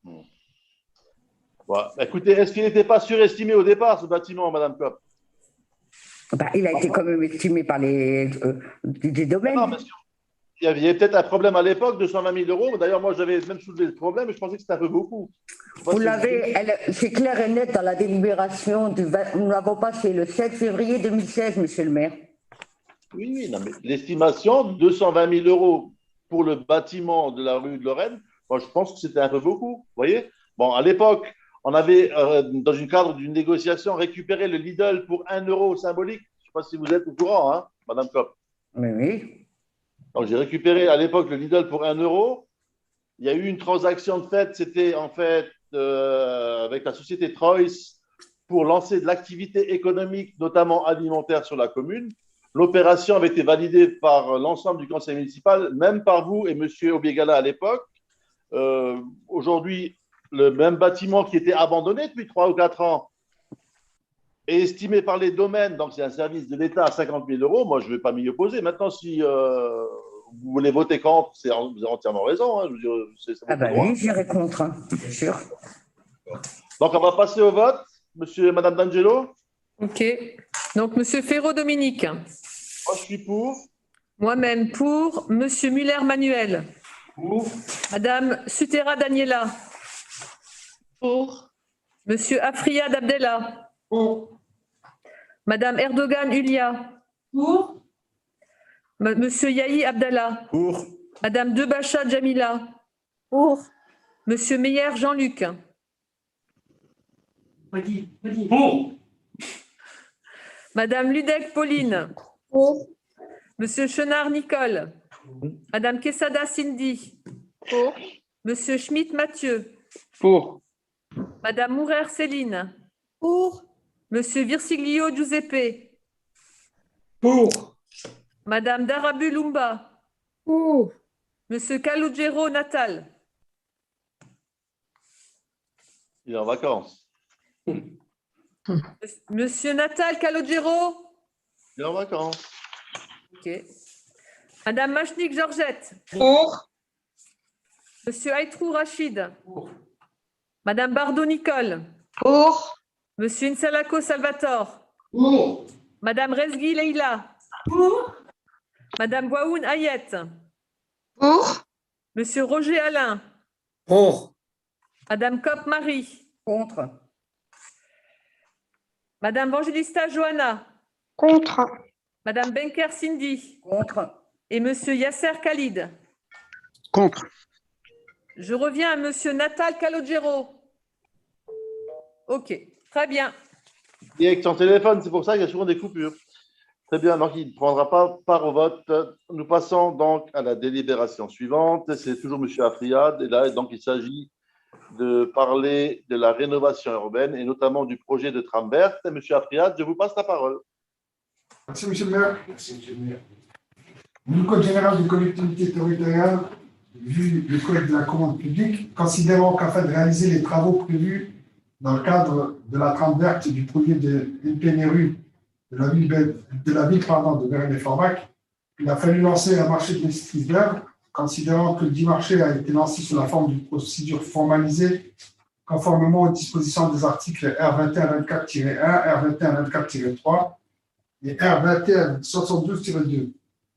Bon, écoutez, est-ce qu'il n'était pas surestimé au départ, ce bâtiment, Madame Kopp? Il a été quand même estimé par des domaines. Non, parce il y avait peut-être un problème à l'époque de 120 000 euros. D'ailleurs, moi, j'avais même soulevé le problème et je pensais que c'était un peu beaucoup. Vous l'avez, c'est clair et net dans la délibération nous l'avons passé le 7 février 2016, monsieur le maire. Oui, non, mais l'estimation de 220 000 euros pour le bâtiment de la rue de Lorraine, moi, je pense que c'était un peu beaucoup. Vous voyez? Bon, à l'époque, on avait, dans le cadre d'une négociation, récupéré le Lidl pour 1 euro symbolique. Je ne sais pas si vous êtes au courant, hein, Madame Kopp. Oui. Donc, j'ai récupéré à l'époque le Lidl pour 1 euro. Il y a eu une transaction de fait, c'était en fait avec la société Troyes pour lancer de l'activité économique, notamment alimentaire, sur la commune. L'opération avait été validée par l'ensemble du conseil municipal, même par vous et M. Obiegala à l'époque. Aujourd'hui, le même bâtiment qui était abandonné depuis 3 ou 4 ans est estimé par les domaines, donc c'est un service de l'État à 50 000 euros. Moi, je ne vais pas m'y opposer. Maintenant, si vous voulez voter contre, vous avez entièrement raison. Hein. Oui, j'irai contre, hein, bien sûr. Donc, on va passer au vote. Monsieur et Madame D'Angelo. OK. Donc, Monsieur Ferraud-Dominique. Moi, je suis pour. Moi-même pour. Monsieur Muller-Manuel. Pour. Madame Sutera Daniela. Pour. Monsieur Afriad Abdellah. Pour. Madame Erdogan Ulia. Pour. Monsieur Yahi Abdallah. Pour. Madame Debacha Jamila. Pour. Monsieur Meyer Jean-Luc. Pour. Madame Ludec Pauline. Pour. Monsieur Chenard Nicole. Madame Quesada Cindy. Pour. Monsieur Schmitt Mathieu. Pour. Madame Mourer Céline. Pour. Monsieur Virsiglio Giuseppe. Pour. Madame Darabu Lumba. Pour. Monsieur Calogero Natal. Il est en vacances. Monsieur Natal Calogero. Il est en vacances. OK. Madame Machnik Georgette. Pour. Monsieur Aïtrou Rachid. Madame Bardot Nicole. Pour. Monsieur Insalako Salvatore. Pour. Madame Rezgui Leila. Pour. Madame Waoun Ayet. Pour. Monsieur Roger Alain. Pour. Madame Kopp Marie. Contre. Madame Vangelista Johanna. Contre. Madame Benker Cindy. Contre. Et Monsieur Yasser Khalid. Contre. Je reviens à Monsieur Natal Calogero. OK, très bien. Il est avec son téléphone, c'est pour ça qu'il y a souvent des coupures. Très bien, donc il ne prendra pas part au vote. Nous passons donc à la délibération suivante. C'est toujours M. Afriad. Et là, donc, il s'agit de parler de la rénovation urbaine et notamment du projet de tram verte. M. Afriad, je vous passe la parole. Merci, monsieur le maire. Le Code général des collectivités territoriales, vu le Code de la commande publique, considérant qu'afin de réaliser les travaux prévus dans le cadre de la trame verte du projet de NPNRU de la ville de Bérène-les-Forbach, il a fallu lancer un marché de maîtrise d'œuvre, considérant que le dit marché a été lancé sous la forme d'une procédure formalisée conformément aux dispositions des articles R2124-1, R2124-3 et R2172-2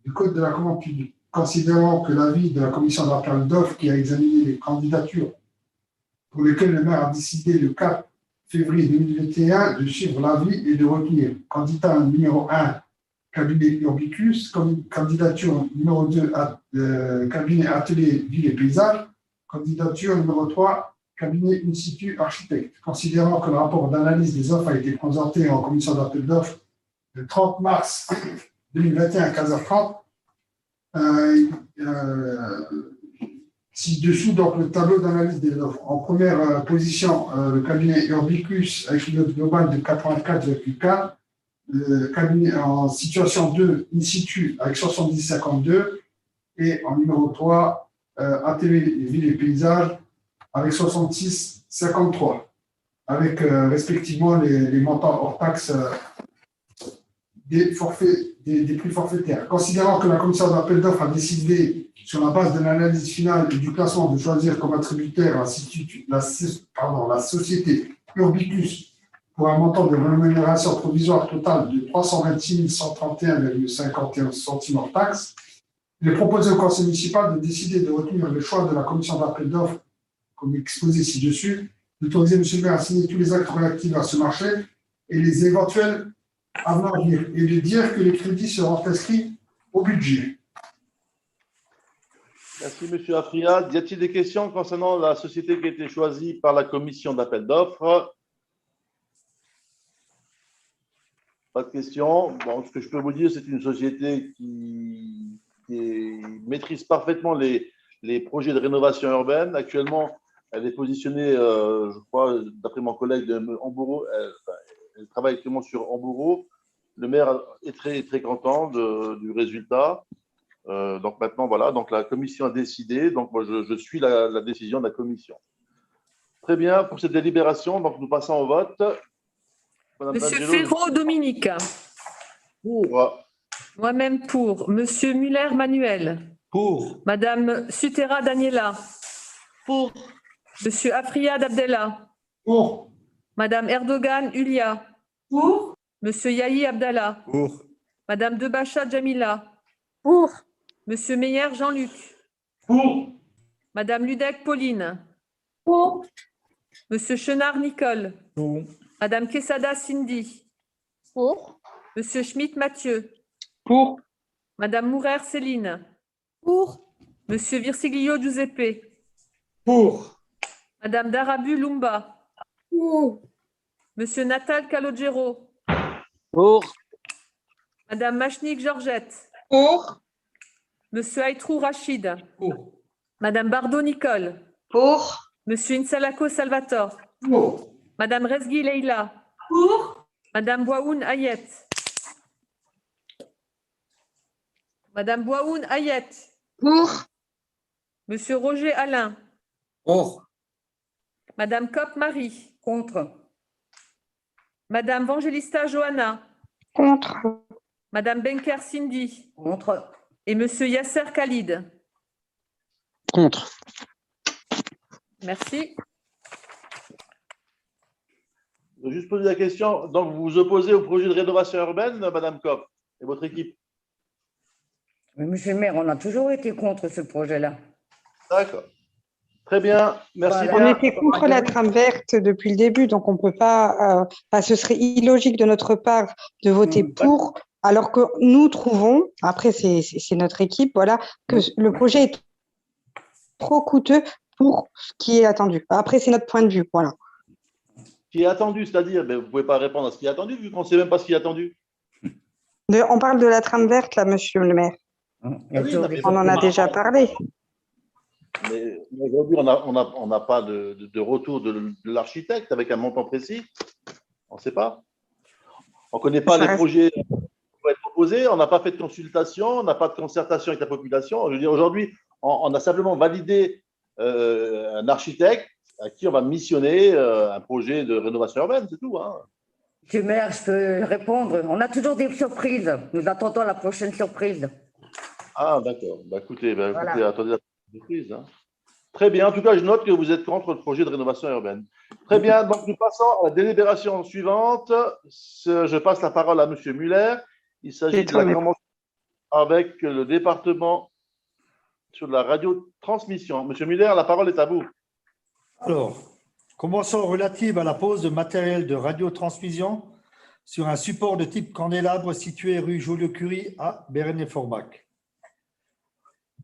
du Code de la commande publique. Considérant que l'avis de la commission d'appel d'offres qui a examiné les candidatures pour lesquelles le maire a décidé le 4 février 2021 de suivre l'avis et de retenir candidat numéro 1, cabinet Urbicus, candidature numéro 2, cabinet Atelier Ville et Paysage, candidature numéro 3, cabinet Institut Architecte. Considérant que le rapport d'analyse des offres a été présenté en commission d'appel d'offres le 30 mars 2021 à 15h30, ci-dessous, donc le tableau d'analyse des offres. En première position, le cabinet Urbicus avec une note globale de 84,4. Le cabinet en situation 2, Institut avec 70,52. Et en numéro 3, Atelier Ville et Paysages avec 66,53. Avec respectivement les montants hors taxes des prix forfaitaires. Considérant que la commission d'appel d'offres a décidé, sur la base de l'analyse finale et du classement, de choisir comme attributaire la société Urbicus pour un montant de rémunération provisoire total de 326 131,51 centimes hors taxes, il est proposé au conseil municipal de décider de retenir le choix de la commission d'appel d'offres, comme exposé ci-dessus, d'autoriser M. le maire à signer tous les actes relatifs à ce marché et les éventuels à venir, et de dire que les crédits seront inscrits au budget. Merci, M. Afriad. Y a-t-il des questions concernant la société qui a été choisie par la commission d'appel d'offres? Pas de questions. Bon, ce que je peux vous dire, c'est une société qui maîtrise parfaitement les projets de rénovation urbaine. Actuellement, elle est positionnée, je crois, d'après mon collègue de Hambourg, elle travaille actuellement sur Hambourg. Le maire est très, très content du résultat. Donc maintenant, voilà, donc la commission a décidé. Donc moi, je suis la décision de la commission. Très bien, pour cette délibération, donc nous passons au vote. Madame Monsieur Angelo, Ferraud Dominique. pour. Moi-même pour. Monsieur Muller Manuel. Pour. Madame Sutera Daniela. Pour. Monsieur Afriad Abdellah. Pour. Madame Erdogan Ulia. Pour. Monsieur Yahi Abdallah. Pour. Madame Debacha Jamila. Pour. Monsieur Meyer Jean-Luc. Pour. Madame Ludec Pauline. Pour. Monsieur Chenard Nicole. Pour. Madame Quesada Cindy. Pour. Monsieur Schmitt Mathieu. Pour. Madame Mourer Céline. Pour. Monsieur Virsiglio Giuseppe. Pour. Madame Darabu Lumba. Pour. Monsieur Natal Calogero. Pour. Madame Machnik Georgette. Pour. Monsieur Aïtrou Rachid. Pour. Madame Bardot Nicole. Pour. Monsieur Insalako Salvatore. Pour. Madame Rezgui Leila. Pour. Madame Bouaoun Ayet. Madame Bouaoun Ayet. Pour. Monsieur Roger Alain. Pour. Madame Kopp Marie. Contre. Madame Vangelista Johanna. Contre. Madame Benker Cindy. Contre. Et Monsieur Yasser Khalid. Contre. Merci. Je vais juste poser la question. Donc, vous vous opposez au projet de rénovation urbaine, Madame Kopp, et votre équipe? Mais monsieur le maire, on a toujours été contre ce projet-là. D'accord. Très bien. Merci Voilà. On bien. était contre la trame verte depuis le début, donc on ne peut pas. Ce serait illogique de notre part de voter pour, alors que nous trouvons, après c'est notre équipe, voilà, que le projet est trop coûteux pour ce qui est attendu. Après, c'est notre point de vue, voilà. Qui est attendu, c'est-à-dire, vous ne pouvez pas répondre à ce qui est attendu, vu qu'on ne sait même pas ce qui est attendu. On parle de la trame verte, là, monsieur le maire. On en a déjà parlé. Mais aujourd'hui, on n'a pas de retour de l'architecte avec un montant précis. On ne sait pas. On ne connaît pas les projets qui vont être proposés. On n'a pas fait de consultation. On n'a pas de concertation avec la population. Je veux dire, aujourd'hui, on a simplement validé un architecte à qui on va missionner un projet de rénovation urbaine, c'est tout. Hein. Monsieur le maire, je peux répondre. On a toujours des surprises. Nous attendons la prochaine surprise. Ah, d'accord. Écoutez, Voilà. attendez la surprise. Hein. Très bien. En tout cas, je note que vous êtes contre le projet de rénovation urbaine. Très bien. Donc, nous passons à la délibération suivante. Je passe la parole à M. Muller. Il s'agit de la convention avec le département sur la radiotransmission. M. Muller, la parole est à vous. Alors, convention relative à la pose de matériel de radiotransmission sur un support de type candélabre situé rue Joliot-Curie à Béréné-Forbach.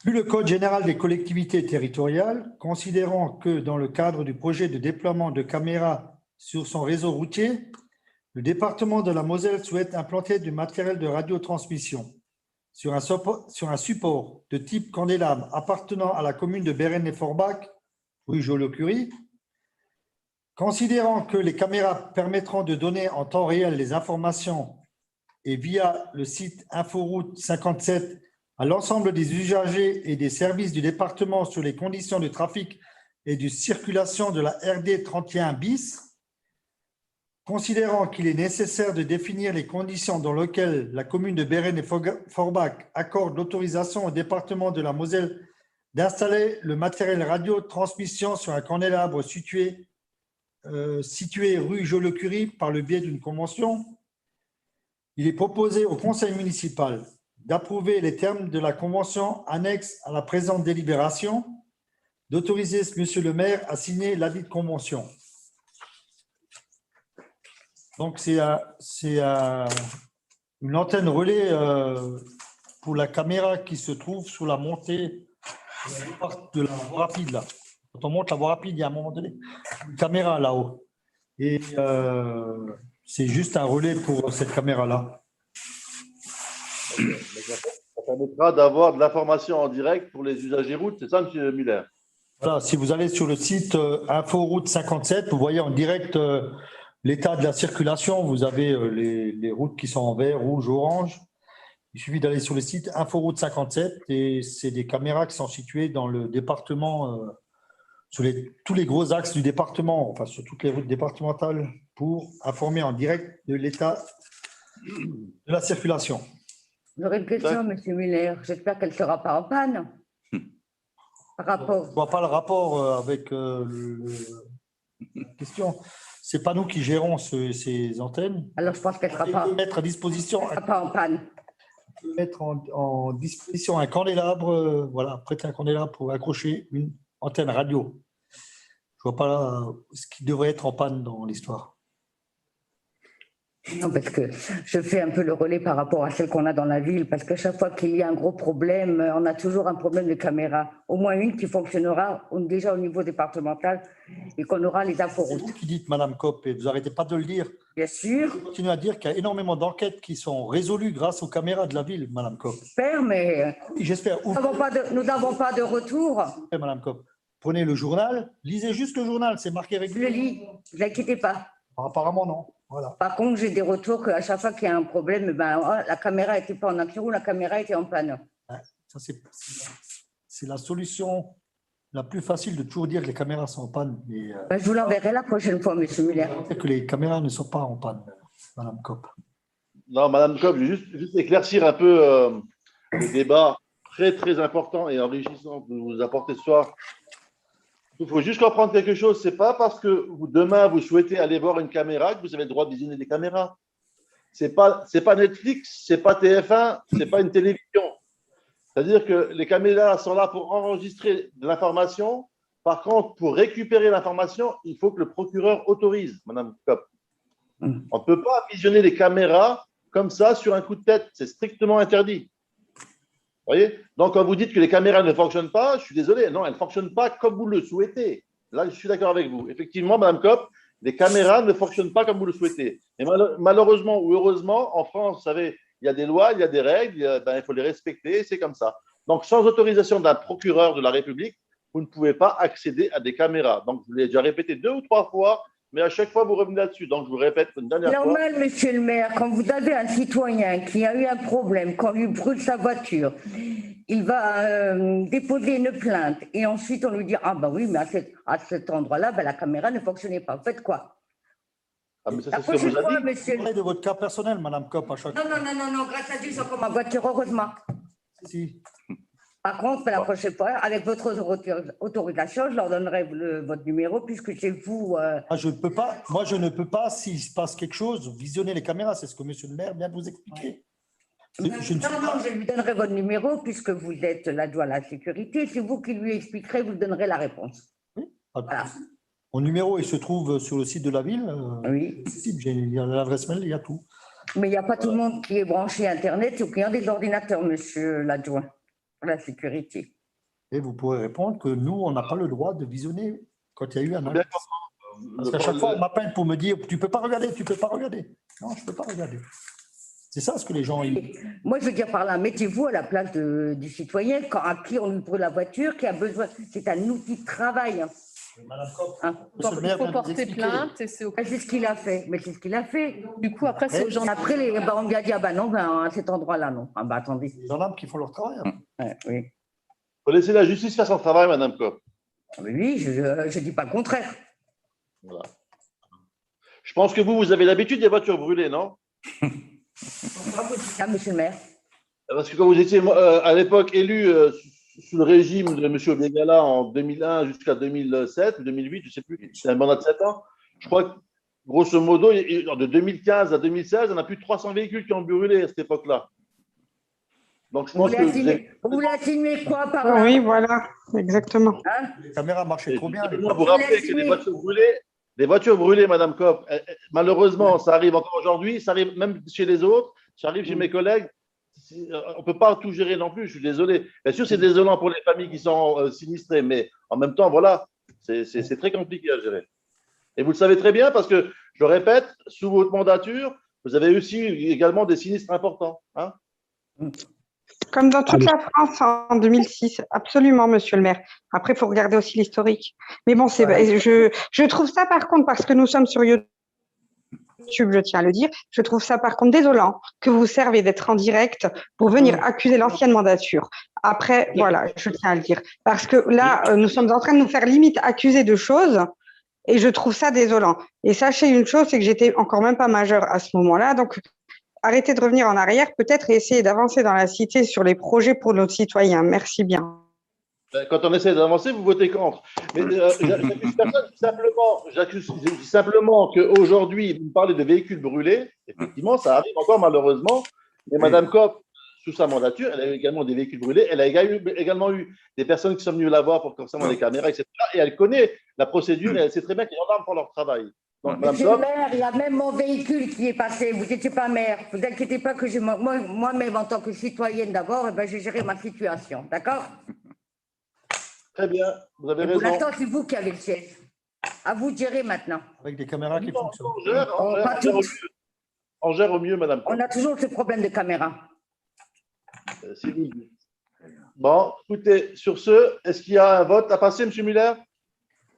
Vu le Code général des collectivités territoriales, considérant que dans le cadre du projet de déploiement de caméras sur son réseau routier, le département de la Moselle souhaite implanter du matériel de radiotransmission sur un support de type candélabre appartenant à la commune de Béréné-Forbach, rue Joliot-Curie, considérant que les caméras permettront de donner en temps réel les informations et via le site Inforoute 57 à l'ensemble des usagers et des services du département sur les conditions de trafic et de circulation de la RD 31 bis, considérant qu'il est nécessaire de définir les conditions dans lesquelles la commune de Béréné-Forbach accorde l'autorisation au département de la Moselle d'installer le matériel radiotransmission sur un candélabre situé rue Joliot-Curie par le biais d'une convention, il est proposé au conseil municipal d'approuver les termes de la convention annexe à la présente délibération, d'autoriser monsieur le maire à signer l'avis de convention. Donc, c'est une antenne relais pour la caméra qui se trouve sous la montée de la voie rapide, là. Quand on monte la voie rapide, il y a un moment donné une caméra là-haut. Et c'est juste un relais pour cette caméra-là. Ça permettra d'avoir de l'information en direct pour les usagers routes, c'est ça, M. Muller? Voilà, si vous allez sur le site Inforoute 57, vous voyez en direct l'état de la circulation. Vous avez les routes qui sont en vert, rouge, orange. Il suffit d'aller sur le site Inforoute 57 et c'est des caméras qui sont situées dans le département, sur tous les gros axes du département, enfin sur toutes les routes départementales pour informer en direct de l'état de la circulation. J'aurais une question, M. Muller. J'espère qu'elle ne sera pas en panne. Par rapport. Je ne vois pas le rapport avec la question. Ce n'est pas nous qui gérons ces antennes. Alors, je pense qu'elle ne sera pas. Mettre à disposition. Elle sera pas en panne. Mettre en disposition un candélabre, voilà, prêter un candélabre pour accrocher une antenne radio. Je ne vois pas ce qui devrait être en panne dans l'histoire. Non, parce que je fais un peu le relais par rapport à celle qu'on a dans la ville, parce qu'à chaque fois qu'il y a un gros problème, on a toujours un problème de caméra. Au moins une qui fonctionnera déjà au niveau départemental et qu'on aura les inforoutes. C'est vous qui dites, Madame Kopp, et vous n'arrêtez pas de le dire. Bien sûr. Vous continuez à dire qu'il y a énormément d'enquêtes qui sont résolues grâce aux caméras de la ville, Madame Kopp. J'espère, mais j'espère. Nous n'avons pas de retour. Madame Kopp, prenez le journal, lisez juste le journal, c'est marqué régulièrement. Je le lis, ne vous inquiétez pas. Apparemment, non. Voilà. Par contre, j'ai des retours qu'à chaque fois qu'il y a un problème, la caméra n'était pas en action ou la caméra était en panne. Ça, c'est la solution la plus facile de toujours dire que les caméras sont en panne. Mais, je vous l'enverrai la prochaine fois, M. Muller. Que les caméras ne sont pas en panne, Madame Kopp. Non, Madame Kopp, je vais juste éclaircir un peu le débat très, très important et enrichissant que vous apportez ce soir. Il faut juste comprendre quelque chose. Ce n'est pas parce que demain, vous souhaitez aller voir une caméra que vous avez le droit de visionner des caméras. Ce n'est pas Netflix, ce n'est pas TF1, ce n'est pas une télévision. C'est-à-dire que les caméras sont là pour enregistrer de l'information. Par contre, pour récupérer l'information, il faut que le procureur autorise, Madame Kopp. On ne peut pas visionner les caméras comme ça sur un coup de tête. C'est strictement interdit. Vous voyez? Donc, quand vous dites que les caméras ne fonctionnent pas, je suis désolé, non, elles ne fonctionnent pas comme vous le souhaitez. Là, je suis d'accord avec vous. Effectivement, Madame Kopp, les caméras ne fonctionnent pas comme vous le souhaitez. Et malheureusement ou heureusement, en France, vous savez, il y a des lois, il y a des règles, il faut les respecter, c'est comme ça. Donc, sans autorisation d'un procureur de la République, vous ne pouvez pas accéder à des caméras. Donc, je vous l'ai déjà répété 2 ou 3 fois, mais à chaque fois, vous revenez là-dessus. Donc, je vous répète une dernière fois. Normal, monsieur le maire, quand vous avez un citoyen qui a eu un problème, qu'on lui brûle sa voiture, il va déposer une plainte et ensuite on lui dit « Ah ben oui, mais à cet endroit-là, la caméra ne fonctionnait pas. » Faites quoi? Mais ça, la prochaine fois, monsieur... Vous parlez de votre cas personnel, Madame Kopp, à chaque fois. Non, grâce à Dieu, j'ai encore ma voiture, heureusement. Si. Par contre, la prochaine fois, avec votre autorisation, je leur donnerai votre numéro puisque chez vous. Je ne peux pas, s'il se passe quelque chose, visionner les caméras. C'est ce que monsieur le maire vient de vous expliquer. Je lui donnerai votre numéro puisque vous êtes l'adjoint à la sécurité. C'est vous qui lui expliquerez, vous donnerez la réponse. Voilà. Mon numéro, il se trouve sur le site de la ville. Oui. Il y a l'adresse mail, il y a tout. Mais il n'y a pas tout le monde qui est branché Internet ou qui a des ordinateurs, monsieur l'adjoint à la sécurité. Et vous pourrez répondre que nous, on n'a pas le droit de visionner quand il y a eu un acte. Parce qu'à chaque fois, on m'appelle pour me dire « tu ne peux pas regarder, tu ne peux pas regarder ». Non, je ne peux pas regarder. C'est ça ce que les gens... Moi, je veux dire par là, mettez-vous à la place du citoyen à qui on lui brûle la voiture, qui a besoin... C'est un outil de travail. Madame Copp, il faut porter plainte et c'est ce qu'il a fait. Mais c'est ce qu'il a fait. Du coup, après, c'est aux gens. Après, on lui a dit, ah ben non, à cet endroit-là, non. Ah ben attendez. Les gendarmes qui font leur travail. Oui. Il faut laisser la justice faire son travail, Madame Copp. Oui, je ne dis pas le contraire. Voilà. Je pense que vous avez l'habitude des voitures brûlées, non? Ah, monsieur le maire. Parce que quand vous étiez à l'époque élu sous le régime de M. Obiegala en 2001 jusqu'à 2007 ou 2008, je ne sais plus, c'est un mandat de 7 ans, je crois que grosso modo, de 2015 à 2016, on a plus de 300 véhicules qui ont brûlé à cette époque-là. Donc je pense que vous voulez insinuer quoi par là? Oui, voilà, exactement. Les caméras marchaient trop bien. Vous rappelez que les voitures brûlées, Madame Copp, malheureusement, ça arrive encore aujourd'hui, ça arrive même chez les autres, ça arrive chez mes collègues. On ne peut pas tout gérer non plus, je suis désolé. Bien sûr, c'est désolant pour les familles qui sont sinistrées, mais en même temps, voilà, c'est très compliqué à gérer. Et vous le savez très bien parce que, je répète, sous votre mandature, vous avez aussi également des sinistres importants. Hein? Comme dans toute la France en 2006, absolument, monsieur le maire. Après, il faut regarder aussi l'historique. Mais bon, je trouve ça, par contre, parce que nous sommes sur YouTube, je tiens à le dire, je trouve ça par contre désolant que vous servez d'être en direct pour venir accuser l'ancienne mandature. Après, voilà, je tiens à le dire. Parce que là, nous sommes en train de nous faire limite accuser de choses et je trouve ça désolant. Et sachez une chose, c'est que j'étais encore même pas majeure à ce moment-là. Donc, arrêtez de revenir en arrière, peut-être et essayez d'avancer dans la cité sur les projets pour nos citoyens. Merci bien. Quand on essaie d'avancer, vous votez contre. Mais j'accuse simplement qu'aujourd'hui, vous me parlez de véhicules brûlés. Effectivement, ça arrive encore malheureusement. Mais Mme Copp, sous sa mandature, elle a eu également des véhicules brûlés. Elle a également eu des personnes qui sont venues la voir pour concernant les caméras, etc. Et elle connaît la procédure et elle sait très bien que les gendarmes font leur travail. Donc, Monsieur le maire, il y a même mon véhicule qui est passé. Vous n'étiez pas maire. Ne vous inquiétez pas que moi-même, en tant que citoyenne d'abord, j'ai géré ma situation. D'accord? Très bien, vous avez raison. Pour l'instant, c'est vous qui avez le siège. À vous de gérer maintenant. Avec des caméras qui fonctionnent. On gère au mieux, Madame. On a toujours ce problème de caméra. Si vous dites. Bon, écoutez, sur ce, est-ce qu'il y a un vote à passer, M. Muller?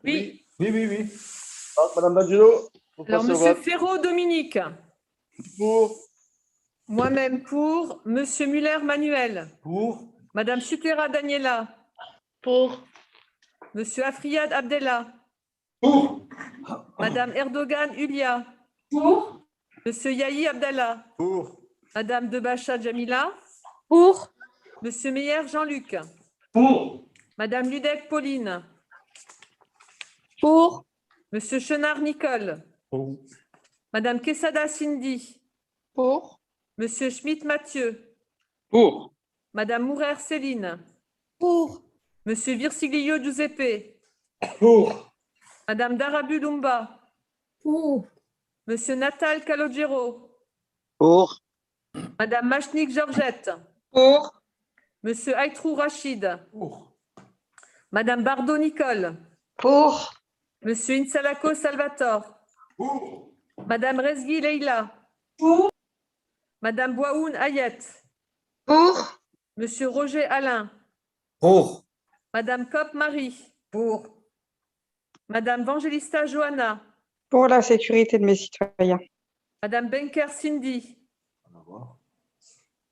Oui. Oui. Madame Bandulo? Alors, M. Ferraud-Dominique. Pour. Moi-même pour. M. Muller-Manuel. Pour. Madame Suplera Daniela. Pour. Monsieur Afriad Abdellah. Pour. Madame Erdogan Ulia. Pour. Monsieur Yahi Abdallah. Pour. Madame Debacha Jamila. Pour. Monsieur Meyer Jean-Luc. Pour. Madame Ludec Pauline. Pour. Monsieur Chenard Nicole. Pour. Madame Quesada Cindy. Pour. Monsieur Schmitt Mathieu. Pour. Madame Mourer Céline. Pour. Monsieur Virsiglio Giuseppe. Pour. Madame Darabu Lumba. Pour. Monsieur Natal Calogero. Pour. Madame Machnik Georgette. Pour. Monsieur Aïtrou Rachid. Pour. Madame Bardot Nicole. Pour. Monsieur Insalako Salvatore. Pour. Madame Rezgui Leila. Pour. Madame Boaoun Ayet. Pour. Monsieur Roger Alain. Pour. Madame Copp Marie. Pour. Madame Vangelista Johanna. Pour la sécurité de mes citoyens. Madame Benker Cindy.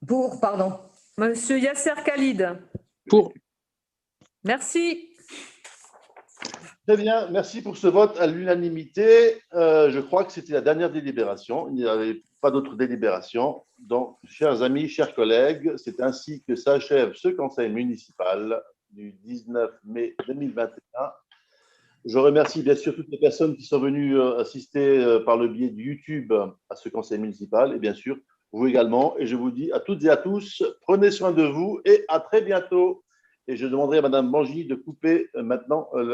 Pour, pardon. Monsieur Yasser Khalid. Pour. Merci. Très bien, merci pour ce vote à l'unanimité. Je crois que c'était la dernière délibération. Il n'y avait pas d'autres délibérations. Donc, chers amis, chers collègues, c'est ainsi que s'achève ce conseil municipal du 19 mai 2021. Je remercie bien sûr toutes les personnes qui sont venues assister par le biais de YouTube à ce conseil municipal et bien sûr vous également. Et je vous dis à toutes et à tous, prenez soin de vous et à très bientôt. Et je demanderai à Madame Bangy de couper maintenant